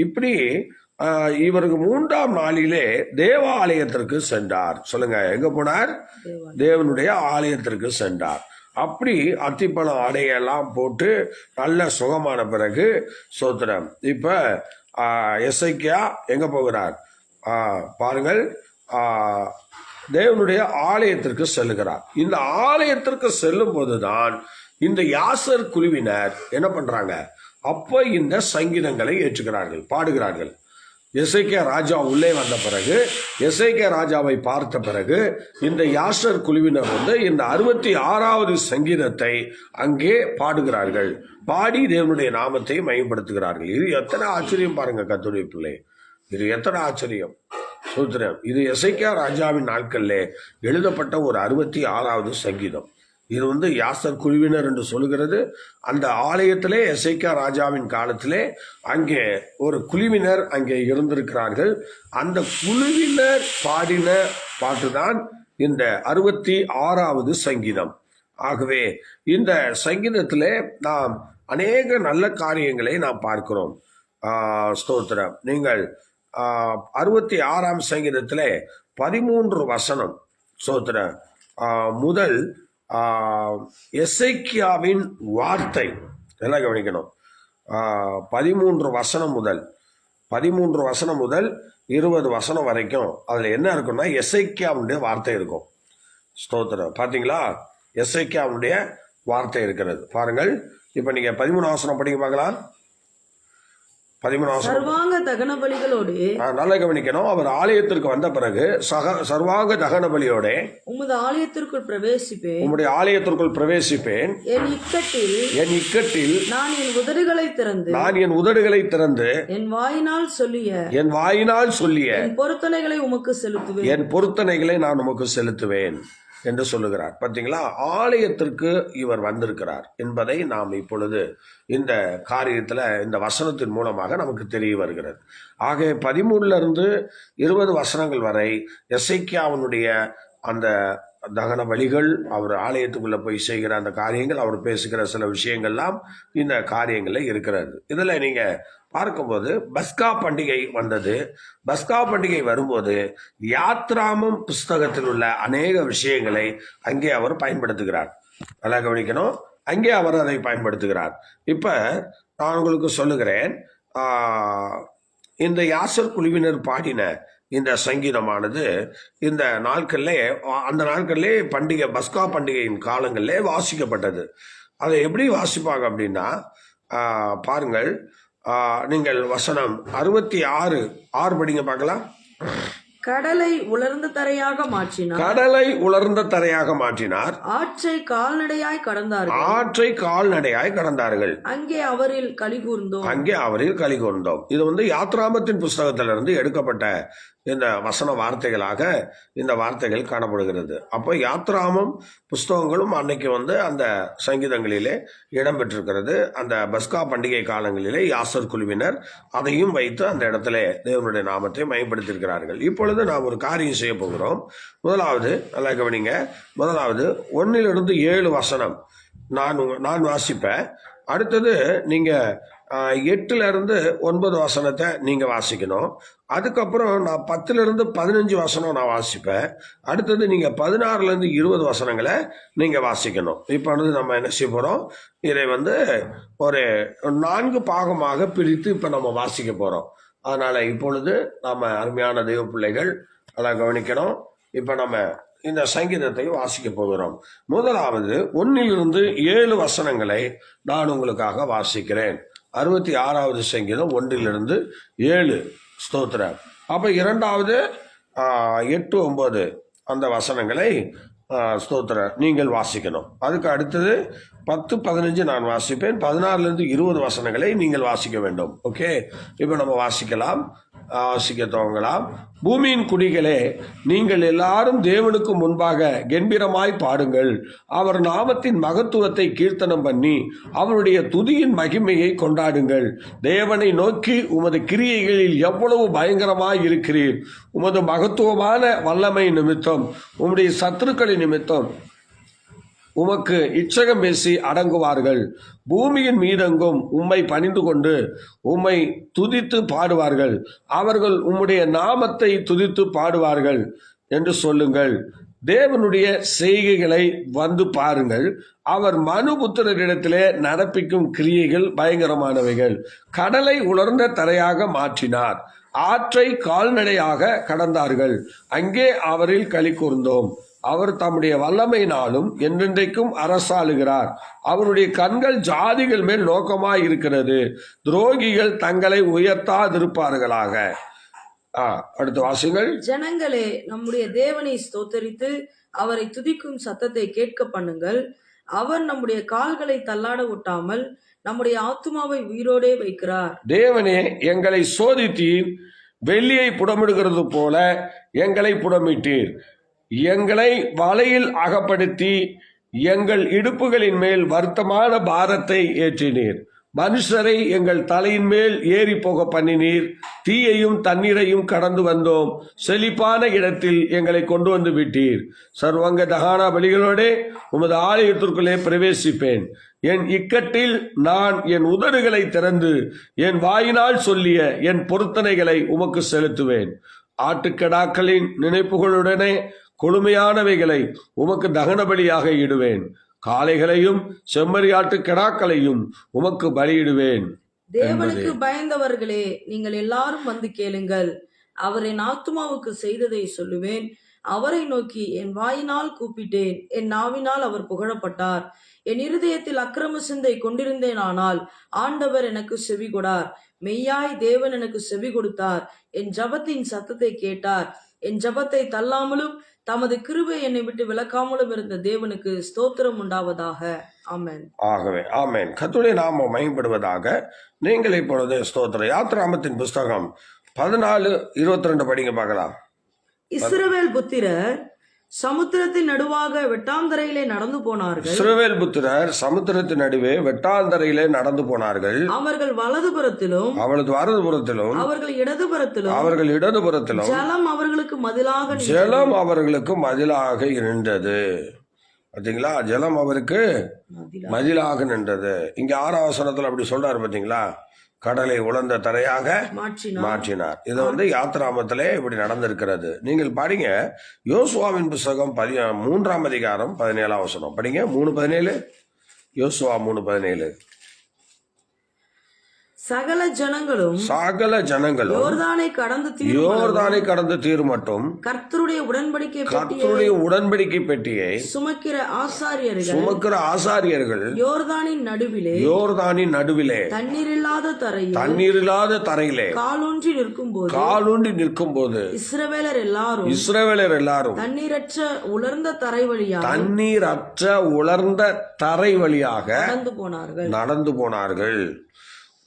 இப்படி இவருக்கு 3ஆம் நாளிலே தேவாலயத்திற்கு சென்றார். சொல்லுங்க, எங்க போனார்? தேவனுடைய ஆலயத்திற்கு சென்றார். அப்படி அத்திப்பழம் அடையெல்லாம் போட்டு நல்ல சுகமான பிறகு ஸ்தோத்திரம். இப்ப எசேக்கியா எங்க போகிறார் பாருங்கள், தேவனுடைய ஆலயத்திற்கு செல்லுகிறார். இந்த ஆலயத்திற்கு செல்லும் போதுதான் இந்த யாசர் குழுவினர் என்ன பண்றாங்க? அப்ப இந்த சங்கீதங்களை ஏற்றுகிறார்கள், பாடுகிறார்கள். எசேக்கியா ராஜா உள்ளே வந்த பிறகு, எசேக்கியா ராஜாவை பார்த்த பிறகு இந்த யாசர் குழுவினர் வந்து இந்த 66வது சங்கீதத்தை அங்கே பாடுகிறார்கள். பாடி தேவனுடைய நாமத்தை மையப்படுத்துகிறார்கள். இது எத்தனை ஆச்சரியம் பாருங்க கர்த்தருடைய பிள்ளை, இது எத்தனை ஆச்சரியம். சூத்திரம். இது எசேக்கியா ராஜாவின் நாட்கள்ல எழுதப்பட்ட ஒரு 66வது சங்கீதம். இது வந்து யாசர் குழுவினர் என்று சொல்லுகிறது. அந்த ஆலயத்திலே எசேக்கியா ராஜாவின் காலத்திலே அங்கே ஒரு குழுவினர் அங்கே இருந்திருக்கிறார்கள். அந்த குழுவினர் பாடின பாட்டுதான் இந்த 66வது சங்கீதம். ஆகவே இந்த சங்கீதத்திலே நாம் அநேக நல்ல காரியங்களை நாம் பார்க்கிறோம். ஸ்தோத்திரம். நீங்கள் 66ஆம் சங்கீதத்திலே 13 வசனம் ஸ்தோத்திரம் முதல் எசேக்கியாவின் வார்த்தை எல்லாம் கவனிக்கணும். 13 வசனம் முதல் 20 வசனம் வரைக்கும் அதுல என்ன இருக்குன்னா எசேக்கியாவுடைய வார்த்தை இருக்கும். ஸ்தோத்திரம். பாத்தீங்களா, எசேக்கியாவுடைய வார்த்தை இருக்கிறது. பாருங்கள், இப்ப நீங்க 13 வசனம் படிக்க பார்க்கலாம். 13 சர்வாங்க தகன பலிகளோடு நல்லா கவனிக்கணும். அவர் ஆலயத்திற்கு வந்த பிறகு சர்வாங்க தகன பலியோட உமது ஆலயத்திற்குள் பிரவேசிப்பேன், உம்முடைய ஆலயத்திற்குள் பிரவேசிப்பேன். என் இக்கட்டில் நான் என் உதடுகளை திறந்து என் வாயினால் சொல்லிய என் பொருத்தனைகளை நான் உமக்கு செலுத்துவேன். என்று சொல்லுகிறார். பார்த்தீங்களா, ஆலயத்திற்கு இவர் வந்திருக்கிறார் என்பதை நாம் இப்பொழுது இந்த காரியத்தில் இந்த வசனத்தின் மூலமாக நமக்கு தெரிய வருகிறது. ஆக 13 வசனங்கள் வரை எசேக்கியாவினுடைய அந்த தகன வழிகள், அவர் ஆலயத்துக்குள்ள போய் செய்கிற அந்த காரியங்கள், அவர் பேசுகிற சில விஷயங்கள்லாம் இந்த காரியங்கள்ல இருக்கிறது. இதுல நீங்க பார்க்கும்போது பஸ்கா பண்டிகை வந்தது. பஸ்கா பண்டிகை வரும்போது யாத்ராமம் புஸ்தகத்தில் உள்ள அநேக விஷயங்களை அங்கே அவர் பயன்படுத்துகிறார். நல்லா கவனிக்கணும், அங்கே அவர் அதை பயன்படுத்துகிறார். இப்ப நான் உங்களுக்கு சொல்லுகிறேன், இந்த யாசர் குழுவினர் பாடின இந்த சங்கீதமானது இந்த நாட்கள்லே, அந்த நாட்கள்லே பண்டிகை, பஸ்கா பண்டிகையின் காலங்களிலே வாசிக்கப்பட்டது. அதை எப்படி வாசிப்பாங்க அப்படின்னா, பாருங்கள், நீங்கள் வசனம் 66 படிங்க பார்க்கலாம். கடலை உலர்ந்த தரையாக மாற்றினார். கடலை உலர்ந்த தரையாக மாற்றினார். ஆற்றை கால்நடையாய் கடந்தார்கள். ஆற்றை கால்நடையாய் கடந்தார்கள். அங்கே அவரில் கலிகூர்ந்தோம். அங்கே அவரில் கலிகூர்ந்தோம். இது யாத்ராமத்தின் புஸ்தகத்திலிருந்து எடுக்கப்பட்ட இந்த வசன வார்த்தைகளாக இந்த வார்த்தைகள் காணப்படுகிறது. அப்போ யாத்ராமம் புஸ்தகங்களும் அன்னைக்கு அந்த சங்கீதங்களிலே இடம்பெற்றிருக்கிறது. அந்த பஸ்கா பண்டிகை காலங்களிலே யாசர் குழுவினர் அதையும் வைத்து அந்த இடத்துல தேவனுடைய நாமத்தை மயப்படுத்தியிருக்கிறார்கள். இப்பொழுது நாம் ஒரு காரியம் செய்ய போகிறோம். முதலாவது, நல்லா கவனிங்க, முதலாவது 1-7 வசனம் நான் வாசிப்பேன். அடுத்தது நீங்க 8-9 வசனத்தை நீங்க வாசிக்கணும். அதுக்கப்புறம் நான் 10-15 வசனம் நான் வாசிப்பேன். அடுத்தது நீங்க 16-20 வசனங்களை நீங்க வாசிக்கணும். இப்போ நம்ம என்ன செய்ய போறோம், இதை ஒரு 4 பாகமாக பிரித்து இப்ப நம்ம வாசிக்க போறோம். அதனால இப்பொழுது நம்ம அருமையான தெய்வ பிள்ளைகள் அதை கவனிக்கணும். இப்ப நம்ம இந்த சங்கீதத்தை வாசிக்க போகிறோம். முதலாவது 1-7 வசனங்களை நான் உங்களுக்காக வாசிக்கிறேன். 66வது சங்கீதம் 1-7 ஸ்தோத்திரம். அப்ப இரண்டாவது 8-9 அந்த வசனங்களை ஸ்தோத்திரம் நீங்கள் வாசிக்கணும். அதுக்கு அடுத்தது 10-15 நான் வாசிப்பேன். 16-20 வசனங்களை நீங்கள் வாசிக்க வேண்டும். ஓகே, இப்ப நம்ம வாசிக்கலாம், வாசிக்க துவங்கலாம். பூமியின் குடிகளே, நீங்கள் எல்லாரும் தேவனுக்கு முன்பாக கம்பீரமாய் பாடுங்கள். அவர் நாமத்தின் மகத்துவத்தை கீர்த்தனம் பண்ணி அவருடைய துதியின் மகிமையை கொண்டாடுங்கள். தேவனை நோக்கி, உமது கிரியைகளில் எவ்வளவு பயங்கரமாய் இருக்கிறீர். உமது மகத்துவமான வல்லமை நிமித்தம், உம்முடைய சத்துருக்களின் நிமித்தம் உமக்கு இச்சகம் பேசி அடங்குவார்கள். பூமியின் மீதெங்கும் உம்மை பணிந்து கொண்டு உம்மை துதித்து பாடுவார்கள். அவர்கள் உம்முடைய நாமத்தை துதித்து பாடுவார்கள் என்று சொல்லுங்கள். தேவனுடைய செய்கைகளை பாருங்கள். அவர் மனுபுத்திரரிடத்திலே நடப்பிக்கும் கிரியைகள் பயங்கரமானவைகள். கடலை உலர்ந்த தரையாக மாற்றினார். ஆற்றை கால்நடையாக கடந்தார்கள். அங்கே அவரில் களி கூர்ந்தோம். அவர் தம்முடைய வல்லமையினாலும் என்றென்றைக்கும் அரசாளுகிறார். அவருடைய கண்கள் ஜாதிகள் மேல் நோக்கமாய் இருக்கிறது. துரோகிகள் தங்களை உயர்த்தாதிருப்பார்களாக. அடுத்த வாசிங்கள். ஜனங்களே, நம்முடைய தேவனை ஸ்தோத்தரித்து அவரை துதிக்கும் சத்தத்தை கேட்க பண்ணுங்கள். அவர் நம்முடைய கால்களை தள்ளாட விட்டாமல் நம்முடைய ஆத்துமாவை உயிரோடே வைக்கிறார். தேவனே, எங்களை சோதித்தீர். வெள்ளியை புடமிடுகிறது போல எங்களை புடமிட்டீர். எங்களை வலையில் அகப்படுத்தி எங்கள் இடுப்புகளின் மேல் வருத்தமான பாரத்தை ஏற்றினீர். மனுஷரை எங்கள் தலையின் மேல் ஏறி போக பண்ணினீர். தீயையும் தண்ணீரையும் கடந்து வந்தோம். செழிப்பான இடத்தில் எங்களை கொண்டு வந்து விட்டீர். சர்வங்க தகான பலிகளோடே உமது ஆலயத்திற்குள்ளே பிரவேசிப்பேன். என் இக்கட்டில் நான் என் உதடுகளை திறந்து என் வாயினால் சொல்லிய என் பொருத்தனைகளை உமக்கு செலுத்துவேன். ஆட்டுக்கடாக்களின் நினைப்புகளுடனே கொடுமையானவைகளை உமக்கு தகன பலியாக இடுவேன். காளைகளையும் செம்மறியாட்டு கிடாக்களையும் உமக்கு பலியிடுவேன். தேவனுக்கு பயந்தவர்களே, நீங்கள் எல்லாரும் வந்து கேளுங்கள். அவர் என் ஆத்துமாவுக்கு செய்ததை சொல்லுவேன். அவரை நோக்கி என் வாயினால் கூப்பிட்டேன். என் நாவினால் அவர் புகழப்பட்டார். என் இருதயத்தில் அக்கிரம சிந்தை கொண்டிருந்தேன், ஆனால் ஆண்டவர் எனக்கு செவி கொடார். மெய்யாய் தேவன் எனக்கு செவி கொடுத்தார். என் ஜபத்தின் சத்தத்தை கேட்டார். என் ஜபத்தை தள்ளாமலும் தமது கிருபை என்னை விட்டு விலக்காமலும் இருந்த தேவனுக்கு ஸ்தோத்திரம் உண்டாவதாக. ஆமென். ஆகவே ஆமென். கர்த்தருடைய நாமம் மகிமைப்படுவதாக. நீங்கள் இப்பொழுது ஸ்தோத்திரம். யாத்ராமத்தின் புஸ்தகம் 14-22 படிங்க பார்க்கலாம். இஸ்ரவேல் புத்திரர் சமுத்திரத்தின் நடுவாக வெட்டாந்தரையிலே நடந்து போனார்கள். இஸ்ரவேல் புத்திரர் சமுத்திரத்தின் நடுவே வெட்டாந்தரையிலே நடந்து போனார்கள். அவர்கள் வலதுபுறத்திலும் அவர்கள் இடதுபுறத்திலும் ஜலம் அவர்களுக்கு மதிலாக இருந்தது. பாத்தீங்களா, ஜலம் அவருக்கு மதிலாக நின்றது. இங்க 6ஆம் வசனத்துல அப்படி சொல்றாரு பாத்தீங்களா, கடலை உலர்ந்த தரையாக மாற்றினார். இது யாத்திராமத்திலே இப்படி நடந்திருக்கிறது. நீங்கள் படிங்க யோசுவாவின் புஸ்தகம் 3ஆம் அதிகாரம் 17ஆம் வசனம் படிங்க. 3:17 யோசுவா 3:17. சகல ஜனங்களும் யோர்தானை கடந்து தீரும் மட்டும் கர்த்தருடைய உடன்படிக்கை பெட்டியை சுமக்கிற ஆசாரியர்கள் யோர்தானின் நடுவிலே தண்ணீரில்லாத தரையிலே காலூன்றி நிற்கும்போது இஸ்ரவேலர் எல்லாரும் தண்ணீரற்ற உலர்ந்த தரை வழியாக நடந்து போனார்கள்.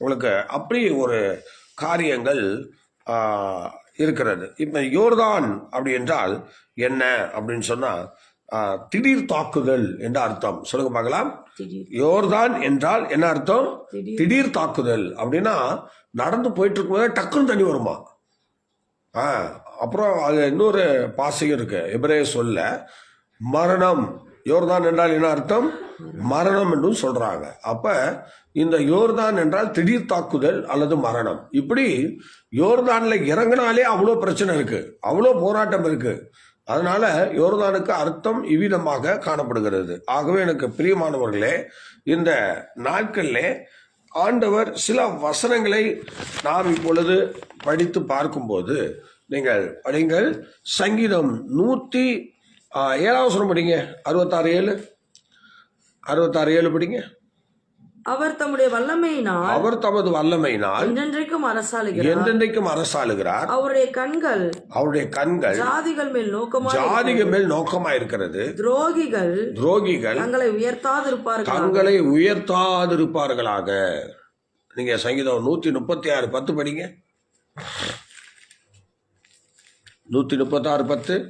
உங்களுக்கு அப்படி ஒரு காரியங்கள் இருக்கிறது. இப்ப யோர்தான் அப்படி என்றால் என்ன அப்படின்னு சொன்னா, திடீர் தாக்குதல் என்ற அர்த்தம். சொல்லுங்க பார்க்கலாம். யோர்தான் என்றால் என்ன அர்த்தம்? திடீர் தாக்குதல். அப்படின்னா நடந்து போயிட்டு இருக்கும்போது டக்குன்னு தண்ணி வருமா. அப்புறம் அது இன்னொரு பாசையும் இருக்கு எபிரேய சொல்ல, மரணம். யோர்தான் என்றால் என்ன அர்த்தம்? மரணம் என்றும் சொல்றாங்க. அப்ப இந்த யோர்தான் என்றால் திடீர் தாக்குதல் அல்லது மரணம். இப்படி யோர்தான்ல இறங்கினாலே அவ்வளோ பிரச்சனை இருக்கு, அவ்வளோ போராட்டம் இருக்கு. அதனால யோர்தானுக்கு அர்த்தம் இவ்விதமாக காணப்படுகிறது. ஆகவே எனக்கு பிரியமானவர்களே, இந்த நாட்களிலே ஆண்டவர் சில வசனங்களை நாம் இப்பொழுது படித்து பார்க்கும்போது, நீங்கள் படிங்கள். சங்கீதம் 107ஆம் வசனம் படிங்க. 66:7 படிங்க. அவர் தமது வல்லமையினால் என்றென்றைக்கும் அரசாளுகிறார். அவருடைய கண்கள் ஜாதிகள் மேல் நோக்கமாய் இருக்கிறது. துரோகிகள் தங்களை உயர்த்தாதிருப்பார்களாக. நீங்க சங்கீதம் 136:10 படிங்க. 136:10.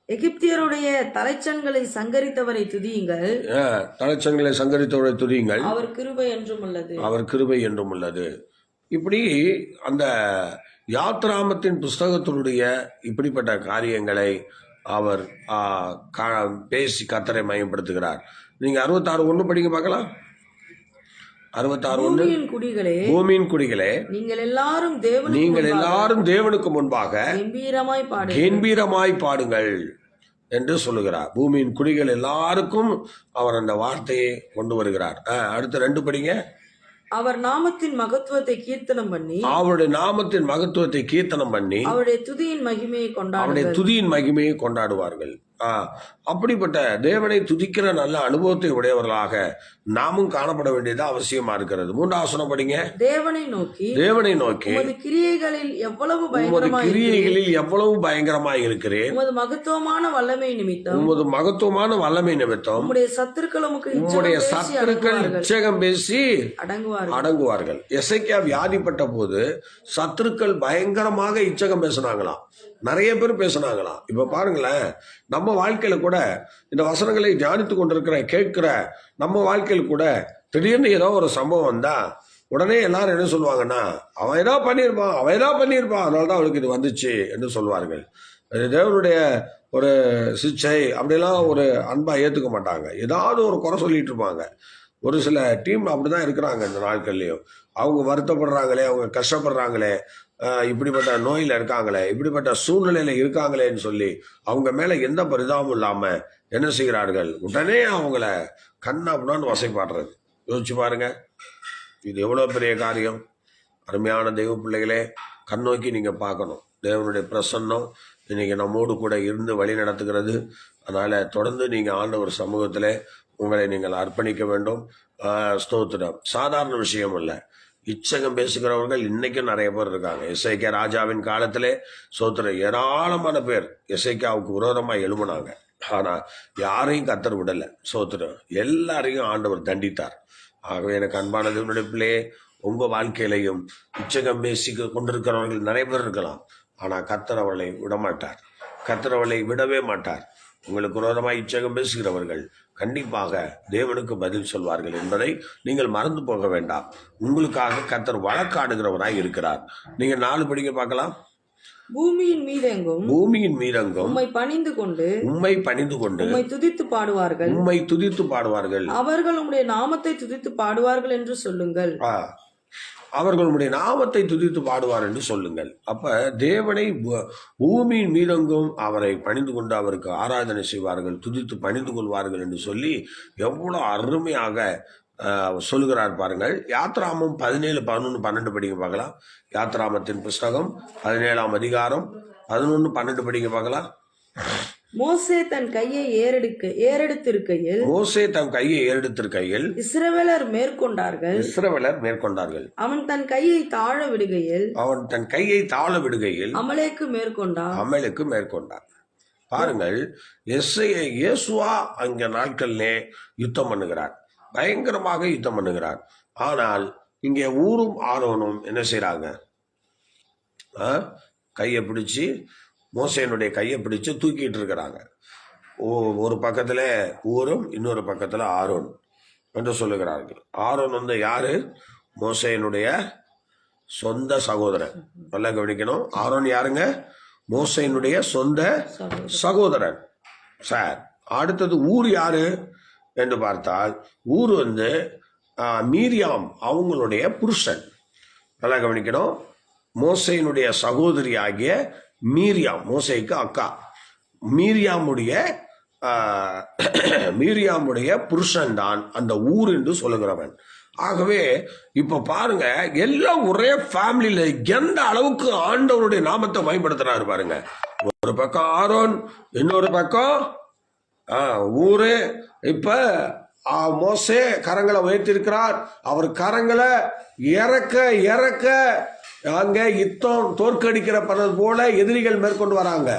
எகிப்தியருடைய தலைச்சன்களை சங்கரித்தவரை துதியுங்கள். அவர் கிருபை என்றும் உள்ளது. இப்படி அந்த யாத்ராமத்தின் புஸ்தகத்தினுடைய இப்படிப்பட்ட காரியங்களை அவர் பேசி கர்த்தரை மையப்படுத்துகிறார். நீங்க 66:1 படிங்க பார்க்கலாம். 66:1. பூமியின் குடிகளே, நீங்கள் எல்லாரும் தேவனுக்கு முன்பாக கம்பீரமாய் பாடுங்கள் என்று சொல்லுகிறார். பூமியின் குடிகள் எல்லாருக்கும் அவர் அந்த வார்த்தையை கொண்டு வருகிறார். அடுத்த 2 படிங்க. அவர் நாமத்தின் மகத்துவத்தை கீர்த்தனம் பண்ணி அவருடைய துதியின் மகிமையை கொண்டாடுவார்கள். அப்படிப்பட்ட தேவனை துதிக்கிற நல்ல அனுபவத்தை உடையவர்களாக நாமும் காணப்பட வேண்டியது அவசியமா இருக்கிறது. 3ஆம் வசனம் படிங்க. தேவனை நோக்கி உமது கிரியைகளில் எவ்வளவு பயங்கரமாய் இருக்கிறேன். உமது மகத்துவமான வல்லமை நிமித்தம் உம்முடைய சத்துருக்கள் இச்சகம் பேசி அடங்குவார்கள். எசேக்கியா வியாதிப்பட்ட போது சத்துருக்கள் பயங்கரமாக இச்சகம் பேசினாங்களாம். நிறைய பேர் பேசினாங்களாம். இப்ப பாருங்களேன், நம்ம வாழ்க்கையில கூட இந்த வசனங்களை தியானித்து கொண்டிருக்கிற கேட்கிற நம்ம வாழ்க்கையில கூட திடீர்னு ஏதோ ஒரு சம்பவம் வந்தா உடனே எல்லாரும் என்ன சொல்லுவாங்கன்னா, அவன் ஏதோ பண்ணியிருப்பான் அதனாலதான் அவளுக்கு இது வந்துச்சு என்று சொல்வார்கள். தேவனுடைய ஒரு சிச்சை அப்படிலாம் ஒரு அன்பா ஏத்துக்க மாட்டாங்க. ஏதாவது ஒரு குறை சொல்லிட்டு இருப்பாங்க. ஒரு சில டீம் அப்படிதான் இருக்கிறாங்க இந்த நாட்கள்லயும். அவங்க வருத்தப்படுறாங்களே, அவங்க கஷ்டப்படுறாங்களே, இப்படிப்பட்ட நோயில இருக்காங்களே, இப்படிப்பட்ட சூழ்நிலையில இருக்காங்களேன்னு சொல்லி அவங்க மேல எந்த பரிதாபமும் இல்லாம என்ன செய்கிறார்கள், உடனே அவங்கள கண்ணாப்புனான்னு வசைப்பாடுறது. யோசிச்சு பாருங்க, இது எவ்வளவு பெரிய காரியம். அருமையான தெய்வ பிள்ளைகளே, கண்ணோக்கி நீங்க பார்க்கணும். தேவனுடைய பிரசன்னம் இன்னைக்கு நம்மோடு கூட இருந்து வழி நடத்துகிறது. அதனால தொடர்ந்து நீங்க ஆண்டவர் சமூகத்துல உங்களை நீங்கள் அர்ப்பணிக்க வேண்டும். ஸ்தோத்திரம். சாதாரண விஷயம் இல்லை. இச்சகம் பேசுகிறவர்கள் இன்னைக்கும் நிறைய பேர் இருக்காங்க. எசேக்கியா ராஜாவின் காலத்திலே ஸ்தோத்திரம் ஏராளமான பேர் எசேக்கியாவுக்கு விரோதமா எழும்பினாங்க. ஆனா யாரையும் கர்த்தர் விடல. ஸ்தோத்திரம். எல்லாரையும் ஆண்டவர் தண்டித்தார். ஆகவே எனக்கு அன்பானது பிள்ளையே, உங்க வாழ்க்கையிலையும் இச்சகம் பேசிக்க கொண்டிருக்கிறவர்கள் நிறைய பேர் இருக்கலாம். ஆனா கர்த்தர் அவளை விடமாட்டார். கர்த்தர் அவளை விடவே மாட்டார். உங்களுக்கு விரோதமாக இச்சகம் பேசுகிறவர்கள் கண்டிப்பாக தேவனுக்கு பதில் சொல்வார்கள் என்பதை நீங்கள் மறந்து போக வேண்டாம். உங்களுக்காக கர்த்தர் வழக்காடுகிறவராய் இருக்கிறார். நீங்க 4 படிக்க பார்க்கலாம். பூமியின் மீதெங்கும் உம்மை பணிந்து கொண்டு உம்மை துதித்து பாடுவார்கள். அவர்கள் உம்முடைய நாமத்தை துதித்து பாடுவார்கள் என்று சொல்லுங்கள். அவர்கள் உம்முடைய நாமத்தை துதித்து பாடுவார் என்று சொல்லுங்கள். அப்ப தேவனை பூமியின் மீதெங்கும் அவரை பணிந்து கொண்டு அவருக்கு ஆராதனை செய்வார்கள், துதித்து பணிந்து கொள்வார்கள் என்று சொல்லி எவ்வளவு அருமையாக சொல்லுகிறார் பாருங்கள். யாத்ராமம் 17, 11, 12 படிக்க பார்க்கலாம். யாத்ராமத்தின் புஸ்தகம் 17ஆம் அதிகாரம் 11, 12 படிக்க பார்க்கலாம். மோசே தன் கையை ஏறெடுத்திருக்கையில் இஸ்ரவேலர் மேற்கொண்டார்கள். அவன் தன் கையை தாழ விடுகையில் அமலேக்கு மேற்கொண்டார். பாருங்கள், இயேசுவா அங்க நாட்களிலே யுத்தம் பண்ணுகிறார், பயங்கரமாக யுத்தம் பண்ணுகிறார். ஆனால் இங்கே ஊரும் ஆரோனும் என்ன செய்யறாங்க? கையை பிடிச்சி, மோசேனுடைய கையை பிடிச்சு தூக்கிட்டு இருக்கிறாங்க. ஒரு பக்கத்துல ஊரும், இன்னொரு பக்கத்துல ஆரோன் என்று சொல்லுகிறார்கள். ஆரோன் யாரு? மோசேனுடைய சொந்த சகோதரன். நல்லா கவனிக்கணும். ஆரோன் யாருங்க? மோசேனுடைய சொந்த சகோதரன். சார், அடுத்தது ஊர் யாரு என்று பார்த்தால், ஊர் மீரியாம் அவங்களுடைய புருஷன். நல்லா கவனிக்கணும். மோசேனுடைய சகோதரி ஆகிய மீரியாம், மோசேக்கு அக்கா, மீரியாமுடைய புருஷன் தான் அந்த ஊர் என்று சொல்லுகிறவன். ஆகவே இப்ப பாருங்க, எல்லாம் ஒரே ஃபேமிலியில எந்த அளவுக்கு ஆண்டவருடைய நாமத்தை பயன்படுத்துறாரு பாருங்க. ஒரு பக்கம் ஆரோன், இன்னொரு பக்கம் ஊரு. இப்ப மோசே கரங்களை உயர்த்திருக்கிறார். அவர் கரங்களை இறக்க அங்க யுத்தம் தோற்கடிக்கிறப்பது போல எதிரிகள் மேற்கொண்டு வராங்க.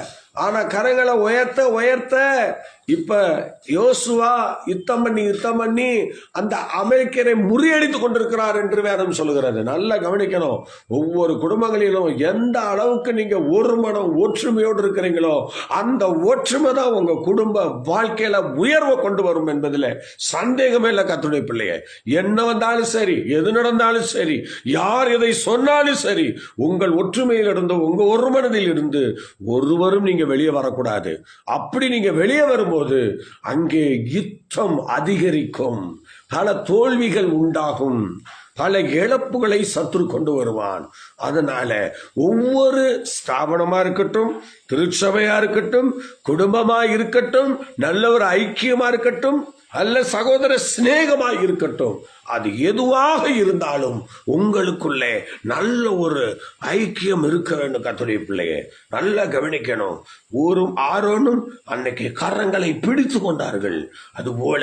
ஆனா கரங்களை உயர்த்த இப்ப யோசுவா யுத்தம் பண்ணி அந்த அமெரிக்கரை முறியடித்து கொண்டிருக்கிறார் என்று வேதம் சொல்லுகிறது. நல்லா கவனிக்கணும். ஒவ்வொரு குடும்பங்களிலும் எந்த அளவுக்கு நீங்க ஒரு மனம் ஒற்றுமையோடு இருக்கிறீங்களோ அந்த ஒற்றுமை தான் உங்க குடும்ப வாழ்க்கையில உயர்வை கொண்டு வரும் என்பதில் சந்தேகமே இல்லை. கர்த்தருடைய பிள்ளையே, என்ன வந்தாலும் சரி, எது நடந்தாலும் சரி, யார் எதை சொன்னாலும் சரி, உங்கள் ஒற்றுமையில் இருந்து, உங்க ஒரு மனதில் இருந்து ஒருவரும் நீங்க வெளியே வரக்கூடாது. அப்படி நீங்க வெளியே வரும்போது அங்கே யுத்தம் அதிகரிக்கும், பல தோல்விகள் உண்டாகும், பல இழப்புகளை சத்துரு கொண்டு வருவான். அதனால ஒவ்வொரு ஸ்தாபனமா இருக்கட்டும், திருச்சபையா இருக்கட்டும், குடும்பமா இருக்கட்டும், நல்ல ஒரு ஐக்கியமா இருக்கட்டும், அல்ல சகோதர சிநேகமாய் இருக்கட்டும், அது எதுவாக இருந்தாலும் உங்களுக்குள்ளே நல்ல ஒரு ஐக்கியம் இருக்க வேண்டும். கர்த்தருடைய பிள்ளையே, நல்லா கவனிக்கணும். ஊரும் ஆரோனும் அன்னைக்கு கரங்களை பிடித்து கொண்டார்கள். அதுபோல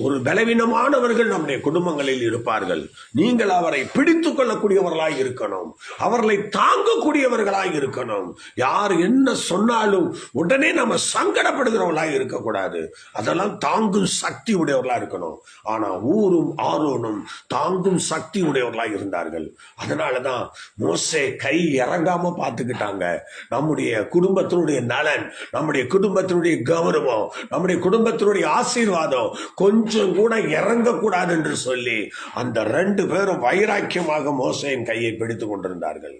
ஒரு பலவீனமானவர்கள் நம்முடைய குடும்பங்களில் இருப்பார்கள். நீங்கள் அவரை பிடித்துக் கொள்ளக்கூடியவர்களாய் இருக்கணும், அவர்களை தாங்கக்கூடியவர்களாய் இருக்கணும். யார் என்ன சொன்னாலும் உடனே நம்ம சங்கடப்படுகிறவர்களாய் இருக்கக்கூடாது. அதெல்லாம் தாங்கும் சக்தி உடையவர்களா இருக்கணும். ஆனா ஊரும் ஆரோனும் தாங்கும் சக்தி உடையவர்களாக இருந்தார்கள். அதனாலதான் மோசே கை இறங்காம பார்த்துக்கிட்டாங்க. நம்முடைய குடும்பத்தினுடைய நலன், நம்முடைய குடும்பத்தினுடைய கௌரவம், நம்முடைய குடும்பத்தினுடைய ஆசீர்வாதம் கொஞ்சம் கூட இறங்க கூடாது என்று சொல்லி அந்த 2 பேரும் வைராக்கியமாக மோசேயின் கையை பிடித்துக் கொண்டிருந்தார்கள்.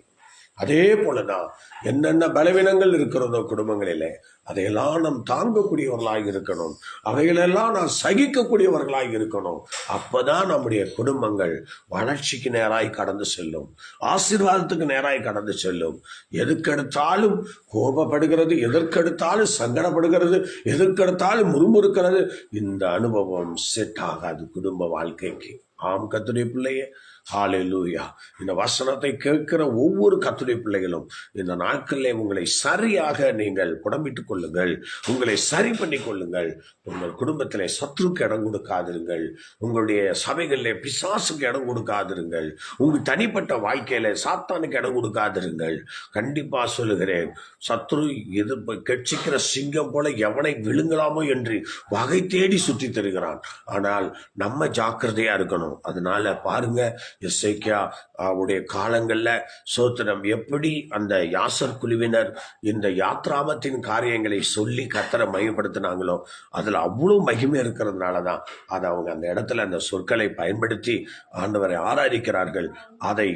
அதே போலதான் என்னென்ன பலவீனங்கள் இருக்கிறதோ குடும்பங்களிலே அதையெல்லாம் நாம் தாங்கக்கூடியவர்களாக இருக்கணும், அவைகளெல்லாம் நாம் சகிக்கக்கூடியவர்களாக இருக்கணும். அப்பதான் நம்முடைய குடும்பங்கள் வளர்ச்சிக்கு நேராய் கடந்து செல்லும், ஆசீர்வாதத்துக்கு நேராய் கடந்து செல்லும். எதுக்கெடுத்தாலும் கோபப்படுகிறது, எதற்கெடுத்தாலும் சங்கடப்படுகிறது, எதற்கெடுத்தாலும் முறுமுறுக்கிறது, இந்த அனுபவம் செட் ஆகாது குடும்ப வாழ்க்கைக்கு. ஆம் கர்த்தருடைய பிள்ளையே, ஹல்லேலூயா. இந்த வசனத்தை கேட்கிற ஒவ்வொரு கர்த்தருடைய பிள்ளைகளும் இந்த நாட்களிலே உங்களை சரியாக நீங்கள் புடம்பிட்டுக் கொள்ளுங்கள், உங்களை சரி பண்ணி கொள்ளுங்கள். உங்கள் குடும்பத்திலே சத்துருக்கு இடம் கொடுக்காதிருங்கள், உங்களுடைய சபைகளிலே பிசாசுக்கு இடம் கொடுக்காதிருங்கள், உங்கள் தனிப்பட்ட வாழ்க்கையில சாத்தானுக்கு இடம் கொடுக்காதிருங்கள். கண்டிப்பா சொல்லுகிறேன், சத்துரு எதிர்ப்பு கட்சிக்கிற சிங்கம் போல எவனை விழுங்கலாமோ என்று வகை தேடி சுற்றி தருகிறான். ஆனால் நம்ம ஜாக்கிரதையா இருக்கணும். அதனால பாருங்க, எசேக்கியா உடைய காலங்கள்ல ஸ்தோத்திரம் எப்படி அந்த யாசர் குழுவினர் இந்த யாத்ராமத்தின் காரியங்களை சொல்லி கர்த்தரை மையப்படுத்தினாங்களோ அதுல அவ்வளவு மகிமை இருக்கிறதுனாலதான் அதை அவங்க அந்த இடத்துல அந்த சொற்களை பயன்படுத்தி ஆண்டவரை ஆராதிக்கிறார்கள். அதை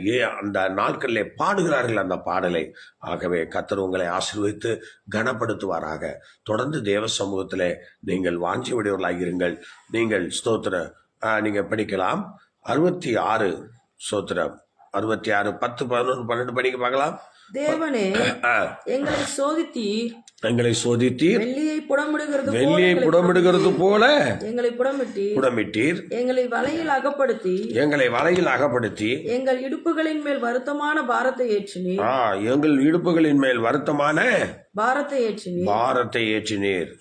அந்த நாட்களிலே பாடுகிறார்கள் அந்த பாடலை. ஆகவே கர்த்தர் உங்களை ஆசீர்வதித்து கனப்படுத்துவாராக. தொடர்ந்து தேவ சமூகத்திலே நீங்கள் வாஞ்சி உடையவர்களாக இருங்கள். நீங்கள் ஸ்தோத்திரம் நீங்க படிக்கலாம். 66 ஸ்தோத்திரம் 66 10 11 12 படிக்க பார்க்கலாம். தேவனே எங்களை சோதித்தீர், வெள்ளியை புடமிடுகிறது போல எங்களை புடமிட்டீர், எங்களை வலையில் அகப்படுத்தி எங்கள் இடுப்புகளின் மேல் வருத்தமான பாரத்தை ஏற்றினீர். எங்கள் இடுப்புகளின் மேல் வருத்தமான பாரத்தை ஏற்றினீர்.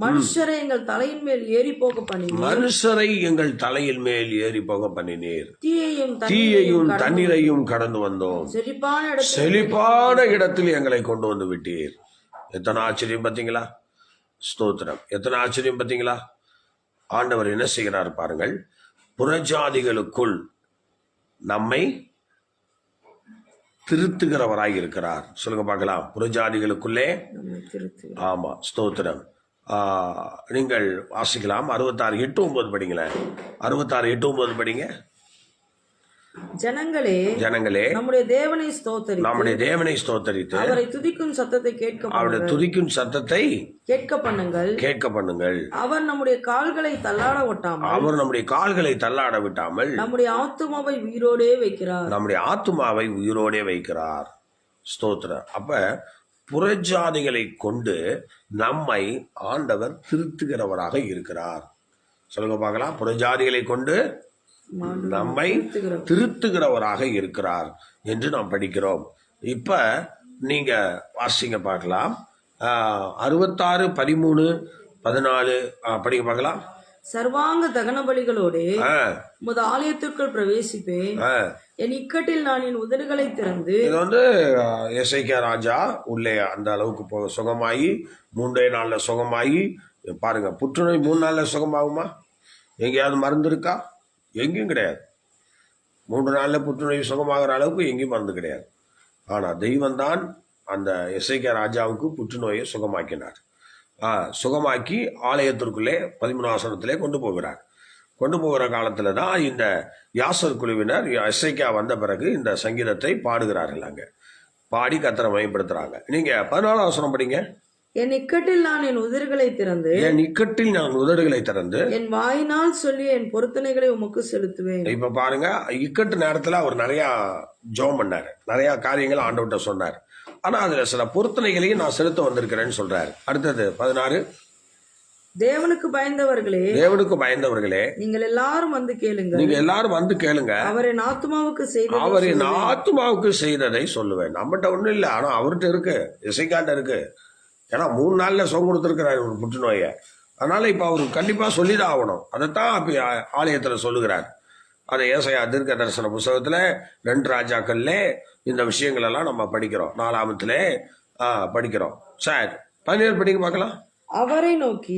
மனுஷரை எங்கள் தலையின் மேல் ஏறி போக பண்ணினீர். தீயையும் தண்ணீரையும் கடந்து வந்தோம். செழிப்பான இடத்தில் எங்களை கொண்டு வந்து விட்டீர். எத்தனை ஆச்சரியம் பார்த்தீங்களா? ஸ்தோத்திரம். எத்தனை ஆச்சரியம் பார்த்தீங்களா? ஆண்டவர் என்ன செய்கிறார் பாருங்கள். புறஜாதிகளுக்குள் நம்மை திருத்துகிறவராய் இருக்கிறார். சொல்லுங்க பார்க்கலாம். புறஜாதிகளுக்குள்ளே. ஆமா, ஸ்தோத்திரம். நீங்கள் வாசிக்கலாம். 66:8-9 படிங்களேன். 66:8-9 படிங்க. ஜனங்களே நம்முடைய தேவனை ஸ்தோத்தரித்து அவரை துதிக்கும் சத்தத்தை கேட்க பண்ணுங்கள். அவர் நம்முடைய கால்களை தள்ளாட விட்டாமல் நம்முடைய ஆத்துமாவை உயிரோடே வைக்கிறார். ஸ்தோத்திரம். அப்ப புறஜாதிகளை கொண்டு நம்மை ஆண்டவர் திருத்துகிறவராக இருக்கிறார். சொல்லுங்க பார்க்கலாம். புறஜாதிகளை கொண்டு நம்மை திருத்துகிறவராக இருக்கிறார் என்று நாம் படிக்கிறோம். இப்ப நீங்க வாசிங்க பார்க்கலாம். 66 13 14 படிக்க பார்க்கலாம். சர்வாங்க தகன பலிகளோடு உமது ஆலயத்திற்குள் பிரவேசிப்பேன். என் இக்கட்டில் நான் என் உதடுகளை திறந்து. இது எசேக்கியா ராஜா உள்ளே அந்த அளவுக்கு சுகமாயி 3 நாள்ல சுகமாயி. பாருங்க, புற்றுநோய் 3 நாள்ல சுகமாகுமா? எங்கேயாவது மருந்து இருக்கா? எங்கேயும் கிடையாது. 3 நாள்ல புற்றுநோய் சுகமாகிற அளவுக்கு எங்கேயும் மருந்து கிடையாது. ஆனா தெய்வம் தான் அந்த எசேக்கியா ராஜாவுக்கு புற்றுநோயை சுகமாக்கினார். சுகமாக்கி ஆலயத்திற்குள்ளே 13 வசனத்திலே கொண்டு போகிற காலத்துல தான் இந்த யாசர் குழுவினர் எசேக்கியா வந்த பிறகு இந்த சங்கீதத்தை பாடுகிறார்கள். அங்க பாடி கர்த்தரை மகிமைப்படுத்துறாங்க. நீங்க 14 வசனம் படிங்க. என் இக்கட்டில் நான் என் உதடுகளை திறந்து என் வாயினால் சொல்லி என் பொருத்தனைகளை உமக்கு செலுத்துவேன். இப்ப பாருங்க, இக்கட்டு நேரத்துல அவர் நிறைய ஜெபம் பண்ணாரு, நிறைய காரியங்கள் ஆண்டவர்கிட்ட சொன்னார். ஆனா அதுல சில பொருத்தனைகளையும் நான் செலுத்த வந்திருக்கிறேன்னு சொல்றாரு. அடுத்தது 16. தேவனுக்கு பயந்தவர்களே நீங்கள் எல்லாரும் வந்து கேளுங்க. அவரின் ஆத்துமாவுக்கு செய்ததை சொல்லுவேன். நம்மகிட்ட ஒண்ணும் இல்லை, ஆனா அவர்கிட்ட இருக்கு, எசேக்கியாட்ட இருக்கு. ஏன்னா 3 நாள்ல சுகம் கொடுத்திருக்கிறாரு ஒரு புற்றுநோயை. அதனால இப்ப அவரு கண்டிப்பா சொல்லிதான் ஆகணும். அதைத்தான் அப்ப ஆலயத்துல சொல்லுகிறார். அதை ஏசாயா தீர்க்க தரிசன புஸ்தகத்துல 2 ராஜாக்கள்ல இந்த விஷயங்கள் எல்லாம் நம்ம படிக்கிறோம். 4ஆமத்திலே படிக்கிறோம். சார் 17 படிக்க பார்க்கலாம். அவரை நோக்கி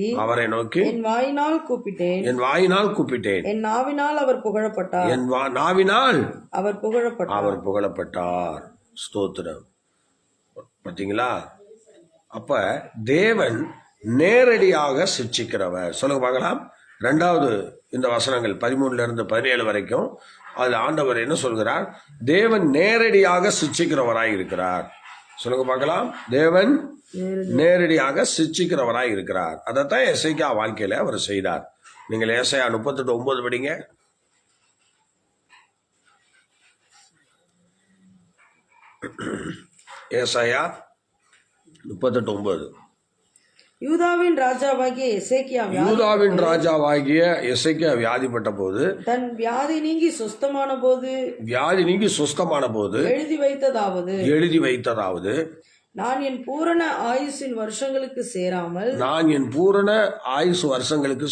என் வாயினால் கூப்பிட்டேன். என் நாவினால் அவர் புகழப்பட்டார். ஸ்தோத்திரம். பார்த்தீங்களா? அப்ப தேவன் நேரடியாக சிட்சிக்கிறவர். சொல்லுங்க பார்க்கலாம். 2வது இந்த வசனங்கள் 13-17 வரைக்கும் அதுல ஆண்டவர் என்ன சொல்கிறார்? தேவன் நேரடியாக சிட்சிக்கிறவராய் இருக்கிறார். சொல்லுங்க பார்க்கலாம். தேவன் நேரடியாக சிட்சிக்கிறவராய் இருக்கிறார். அதைத்தான் எசேக்கியா வாழ்க்கையில அவர் செய்தார். நீங்கள் ஏசாயா 38:9 படிங்க. ஏசாயா 38:9. யூதாவின் ராஜாவாகிய எசேக்கியா வியாதிப்பட்ட போது, தன் வியாதி நீங்கி சுஸ்தமான போது எழுதி வைத்ததாவது நான் என் பூரண ஆயுசின் வருஷங்களுக்கு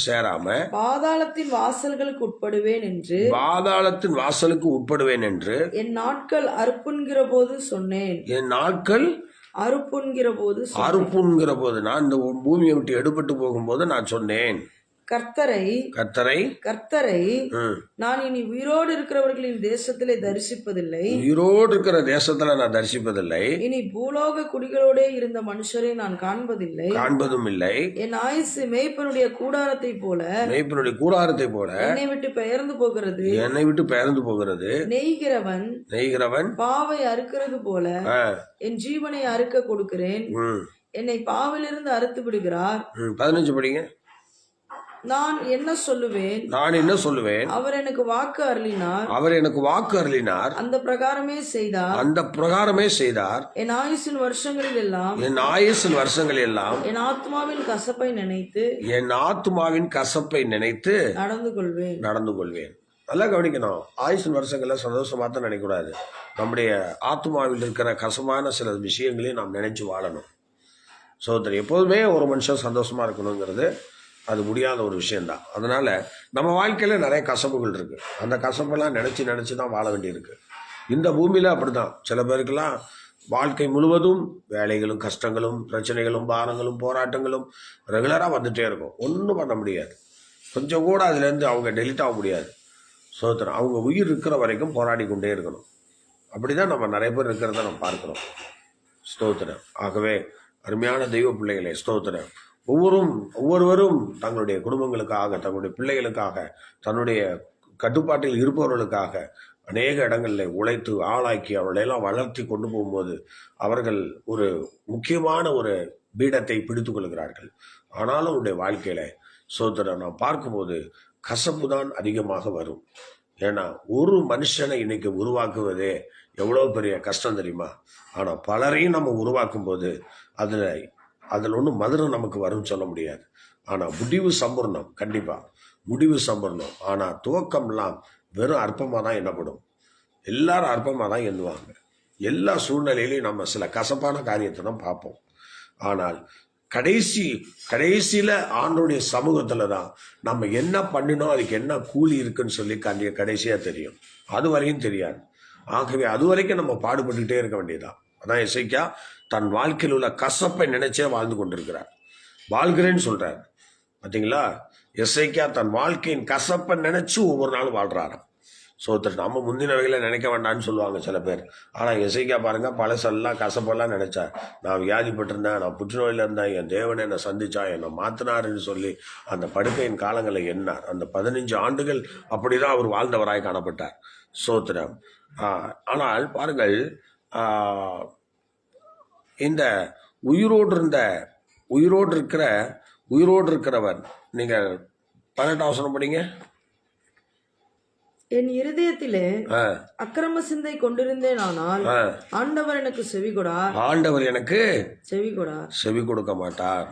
சேராமல் பாதாளத்தின் வாசலுக்கு உட்படுவேன் என்று என் நாட்கள் அறுப்புண்கிற போது சொன்னேன். அறுப்புண்கிற போது நான் இந்த பூமியை விட்டு எடுபட்டு போகும்போது நான் சொன்னேன். கர்த்தரை நான் இனி உயிரோடு இருக்கிறவர்களின் தேசத்திலே தரிசிப்பதில்லை. உயிரோடு இருக்கிற தேசத்துல நான் தரிசிப்பதில்லை. இனி பூலோக குடிகளோடே இருந்த மனுஷரை நான் காண்பதில்லை, காண்பதும் இல்லை. என் ஆயுசு மேய்ப்பனுடைய கூடாரத்தை போல என்னை விட்டு பெயர்ந்து போகிறது. நெய்கிறவன் பாவை அறுக்கிறது போல என் ஜீவனை அறுக்க கொடுக்கிறேன். என்னை பாவிலிருந்து அறுத்து விடுகிறார். 15 படிங்க. நான் என்ன சொல்லுவேன்? அவர் எனக்கு வாக்கு அருளினார். அந்த பிரகாரமே செய்தார். என் ஆயுசின் வருஷங்களில் எல்லாம் என் ஆத்மாவின் கசப்பை நினைத்து நடந்து கொள்வேன். நல்லா கவனிக்கணும். ஆயுசின் வருஷங்கள்ல சந்தோஷமா தான் நினைக்கக்கூடாது. நம்முடைய ஆத்மாவில் இருக்கிற கசமான சில விஷயங்களையும் நாம் நினைச்சு வாழணும். சோதரி எப்போதுமே ஒரு மனுஷன் சந்தோஷமா இருக்கணுங்கிறது அது முடியாத ஒரு விஷயம்தான். அதனால நம்ம வாழ்க்கையில நிறைய கசப்புகள் இருக்கு. அந்த கசப்பெல்லாம் நினைச்சு தான் வாழ வேண்டியிருக்கு. இந்த பூமியில அப்படிதான். சில பேருக்கெல்லாம் வாழ்க்கை முழுவதும் வேலைகளும் கஷ்டங்களும் பிரச்சனைகளும் பாரங்களும் போராட்டங்களும் ரெகுலரா வந்துட்டே இருக்கும். ஒன்றும் பண்ண முடியாது. கொஞ்சம் கூட அதுல இருந்து அவங்க டெலிட் ஆக முடியாது. சோதரம் அவங்க உயிர் இருக்கிற வரைக்கும் போராடி கொண்டே இருக்கணும். அப்படிதான் நம்ம நிறைய பேர் இருக்கிறத நம்ம பார்க்கிறோம். ஸ்தோத்திரம். ஆகவே அருமையான தெய்வ பிள்ளைகளே, ஸ்தோத்திரம். ஒவ்வொருவரும் தங்களுடைய குடும்பங்களுக்காக, தங்களுடைய பிள்ளைகளுக்காக, தன்னுடைய கட்டுப்பாட்டில் இருப்பவர்களுக்காக அநேக இடங்களில் உழைத்து ஆளாக்கி அவர்களையெல்லாம் வளர்த்தி கொண்டு போகும்போது அவர்கள் ஒரு முக்கியமான ஒரு பீடத்தை பிடித்து கொள்கிறார்கள். ஆனாலும் அவருடைய வாழ்க்கையில சோதரம் நாம் பார்க்கும்போது கசப்பு தான் அதிகமாக வரும். ஏன்னா ஒரு மனுஷனை இன்னைக்கு உருவாக்குவதே எவ்வளவு பெரிய கஷ்டம் தெரியுமா? ஆனா பலரையும் நம்ம உருவாக்கும் போது அதுல ஒன்றும் மதுரம் நமக்கு வரும்னு சொல்ல முடியாது. ஆனா முடிவு சம்பூர்ணம், கண்டிப்பா முடிவு சம்பூர்ணம். ஆனா துவக்கம்லாம் வெறும் அற்பமா தான் எண்ணப்படும். எல்லாரும் அற்பமா தான் எண்ணுவாங்க. எல்லா சூழ்நிலையிலையும் நம்ம சில கசப்பான காரியத்தை தான் பார்ப்போம். ஆனால் கடைசியில ஆண்டோடைய சமூகத்துல தான் நம்ம என்ன பண்ணினோம், அதுக்கு என்ன கூலி இருக்குன்னு சொல்லி கடைசியா தெரியும். அது வரையும் தெரியாது. ஆகவே அது வரைக்கும் நம்ம பாடுபட்டுக்கிட்டே இருக்க வேண்டியதுதான். அதான் எசேக்கியா தன் வாழ்க்கையில் உள்ள கசப்பை நினைச்சே வாழ்ந்து கொண்டிருக்கிறார். வாழ்கிறேன்னு சொல்றார். பாத்தீங்களா? எசேக்கியா தன் வாழ்க்கையின் கசப்பை நினைச்சு ஒவ்வொரு நாளும் வாழ்றாராம். நம்ம முந்தினவைகளை நினைக்க வேண்டாம்னு சொல்லுவாங்க சில பேர். ஆனா எசேக்கியா பாருங்க, பழசெல்லாம் கசப்பெல்லாம் நினைச்சா. நான் வியாதிப்பட்டிருந்தேன், நான் புற்றுநோயில இருந்தேன், என் தேவனை என்னை சந்திச்சா, என்னை மாத்தினாருன்னு சொல்லி அந்த படுக்கையின் காலங்களை எண்ணார். அந்த 15 ஆண்டுகள் அப்படிதான் அவர் வாழ்ந்தவராய் காணப்பட்டார். சோத்திரம். ஆனால் பாருங்கள், இந்த உயிரோடு இருக்கிறவர், நீங்க 18 வசனம் படிங்க. என் இருதயத்திலே அக்கிரம சிந்தை கொண்டிருந்தேன், ஆனால் ஆண்டவர் எனக்கு செவி கொடுக்க மாட்டார்.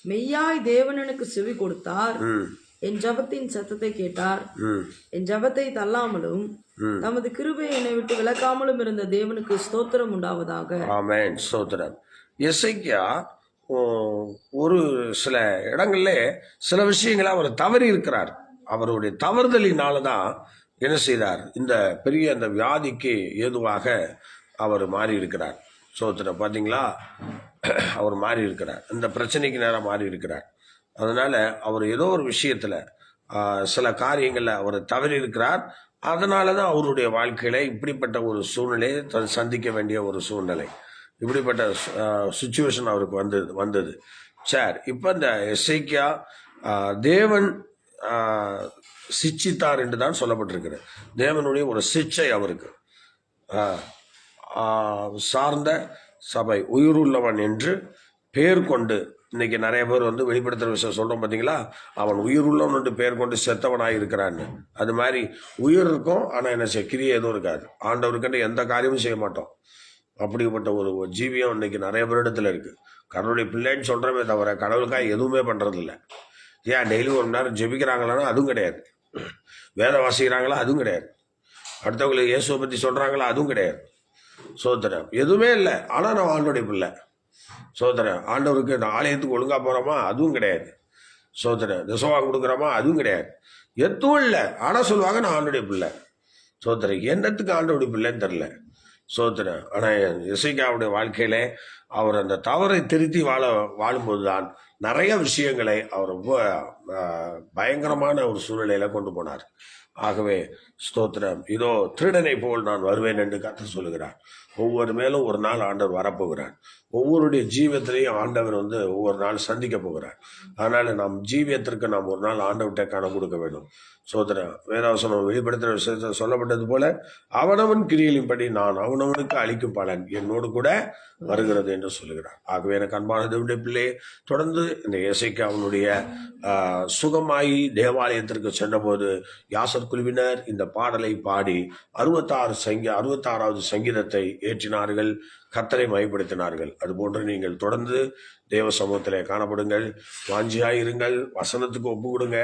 மெய்யாய் தேவன் எனக்கு செவி கொடுத்தார். என் ஜபத்தின் சத்தத்தை கேட்டார். என் ஜபத்தை தள்ளாமலும் தமது கிருபையை என்னை விட்டு விலக்காமலும் இருந்த தேவனுக்கு ஸ்தோத்திரம் உண்டாவதாக. ஆமென். ஸ்தோத்திரம். எசேக்கியா ஒரு சில இடங்கள்ல சில விஷயங்களை அவர் தவறி இருக்கிறார். அவருடைய தவறுதலினாலதான் என்ன செய்தார், இந்த பெரிய அந்த வியாதிக்கு ஏதுவாக அவர் மாறி இருக்கிறார். சோத்திரம். பாத்தீங்களா? அவர் மாறி இருக்கிறார். இந்த பிரச்சனைக்கு நேரம் மாறி இருக்கிறார். அதனால அவர் ஏதோ ஒரு விஷயத்துல சில காரியங்கள்ல அவர் தவறி இருக்கிறார். அதனாலதான் அவருடைய வாழ்க்கையில இப்படிப்பட்ட ஒரு சூழ்நிலையை சந்திக்க வேண்டிய ஒரு சூழ்நிலை, இப்படிப்பட்ட சுச்சுவேஷன் அவருக்கு வந்தது. சார், இப்ப இந்த எசேக்கியா தேவன் சிச்சித்தார் என்று தான் சொல்லப்பட்டிருக்கிறது. தேவனுடைய ஒரு சிச்சை அவருக்கு. சார்ந்த சபை உயிருள்ளவன் என்று பெயர் கொண்டு, இன்னைக்கு நிறைய பேர் வெளிப்படுத்துற விஷயம் சொல்றோம் பாத்தீங்களா, அவன் உயிருள்ளவன் என்று பெயர் கொண்டு செத்தவனாய் இருக்கிறான்னு. அது மாதிரி உயிர் இருக்கும், ஆனா என்ன கிரியை எதுவும் இருக்காது. ஆண்டவருக்குன்னு எந்த காரியமும் செய்ய மாட்டோம். அப்படிப்பட்ட ஒரு ஜீவியம் இன்னைக்கு நிறைய பேரிடத்துல இருக்கு. கடவுளுடைய பிள்ளைன்னு சொல்றமே தவிர கடவுளுக்காக எதுவுமே பண்றது இல்லை. ஏன் டெய்லி 1 மணி நேரம் ஜெபிக்கிறாங்களான்னா அதுவும் கிடையாது. வேதம் வாசிக்கிறாங்களா? அதுவும் கிடையாது. அடுத்தவங்களுக்கு இயேசுவை பத்தி சொல்றாங்களா? அதுவும் கிடையாது. சோதரம். எதுவுமே இல்லை. ஆனா நான் ஆண்டோடைய பிள்ளை. சோதரன். ஆண்டவருக்கு ஆலயத்துக்கு ஒழுங்கா போறோமா? அதுவும் கிடையாது. சோதரன். தசவா கொடுக்குறோமா? அதுவும் கிடையாது. எதுவும் இல்லை. ஆனா சொல்லுவாங்க நான் ஆண்டோடைய பிள்ளை. சோதரன். என்னத்துக்கு ஆண்டோடைய பிள்ளைன்னு தெரியல. சோத்திரம். ஆனால் எசேக்கியாவுடைய வாழ்க்கையிலே அவர் அந்த தவறை திருத்தி வாழும்போது தான் நிறைய விஷயங்களை அவர் ரொம்ப பயங்கரமான ஒரு சூழ்நிலையில கொண்டு போனார். ஆகவே ஸ்தோத்திரம். இதோ திருடனை போல் நான் வருவேன் என்று கர்த்தர் சொல்லுகிறார். ஒவ்வொரு மேலும் ஒரு நாள் ஆண்டவர் வரப்போகிறார். ஒவ்வொருடைய ஜீவியத்திலையும் ஆண்டவர் ஒவ்வொரு நாள் சந்திக்க போகிறார். அதனால நம் ஜீவியத்திற்கு நாம் ஒரு நாள் ஆண்டவர்கிட்ட கணக்கு கொடுக்க வேண்டும். சோதரன் வேதாவசனம் வெளிப்படுத்துகிற விஷயத்தை சொல்லப்பட்டது போல அவனவன் கிரியலின்படி நான் அவனவனுக்கு அளிக்கும் பலன் என்னோடு கூட வருகிறது என்று சொல்லுகிறார். ஆகவே எனக்கு அன்பான தேவனுடைய பிள்ளையை தொடர்ந்து இந்த இசைக்கு அவனுடைய சுகமாயி தேவாலயத்திற்கு சென்றபோது யாசர் குழுவினர் இந்த பாடலை பாடி 66வது சங்கீதத்தை ஏற்றினார்கள், கர்த்தரை மகிமைப்படுத்தினார்கள். அதுபோன்று நீங்கள் தொடர்ந்து தேவ சமூகத்திலே காணப்படுங்கள், வாஞ்சியாயிருங்கள், வசனத்துக்கு ஒப்பு கொடுங்க.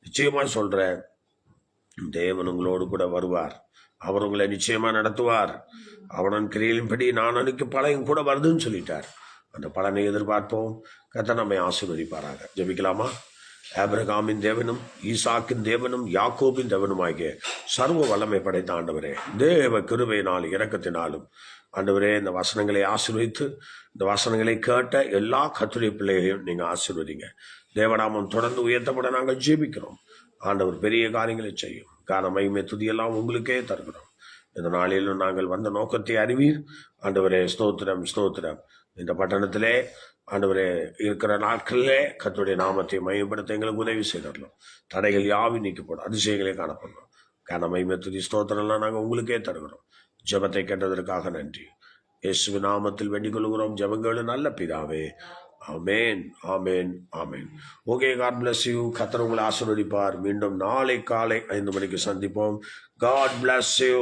நிச்சயமா சொல்றேன், தேவன் உங்களோடு கூட வருவார். அவர் உங்களை நிச்சயமா நடத்துவார். அவனன் கிரியலின்படி நான் அனுக்கு பலன் கூட வருதுன்னு சொல்லிட்டார். அந்த பலனை எதிர்பார்ப்போம். கர்த்தர் நம்மை ஆசீர்வதிப்பாராக. ஜெபிக்கலாமா? ஆபிரகாமின் தேவனும் ஈசாக்கின் தேவனும் யாக்கோபின் தேவனுமாகிய சர்வ வல்லமை படைத்த ஆண்டவரே, தேவ கிருபையினால் இரக்கத்தினாலும் ஆண்டவரே, இந்த வசனங்களை ஆசீர்வதித்து இந்த வசனங்களை கேட்ட எல்லா கர்த்தருடைய பிள்ளைகளையும் நீங்க ஆசீர்வதிங்க. தேவநாமம் தொடர்ந்து உயர்த்தப்பட நாங்கள் ஜெபிக்கிறோம். ஆண்டவர் பெரிய காரியங்களை செய்யும். காரண மகிமை துதியெல்லாம் உங்களுக்கே தருகிறோம். இந்த நாளிலும் நாங்கள் வந்த நோக்கத்தை அறிவீர். ஆண்டவரே, ஸ்தோத்திரம் ஸ்தோத்திரம். இந்த பட்டணத்திலே ஆண்டவரே இருக்கிற நாட்களிலே கர்த்தருடைய நாமத்தை மகிமைப்படுத்த எங்களுக்கு உதவி செய்தரலாம். தடைகள் யாவும் நீக்கப்படும், அதிசயங்களே காணப்படணும். காரண மகிமை துதி ஸ்தோத்திரம்லாம் நாங்கள் உங்களுக்கே தருகிறோம். ஜெபத்தை கேட்டதற்காக நன்றி. இயேசுவின் நாமத்தில் வேண்டிக் கொள்கிறோம் ஜெபங்களும் நல்ல பிதாவே. ஆமேன், ஆமேன், ஆமேன். Okay, God bless you. கர்த்தர் உங்களை ஆசீர்வதிப்பார். மீண்டும் நாளை காலை 5 மணிக்கு சந்திப்போம். God bless you.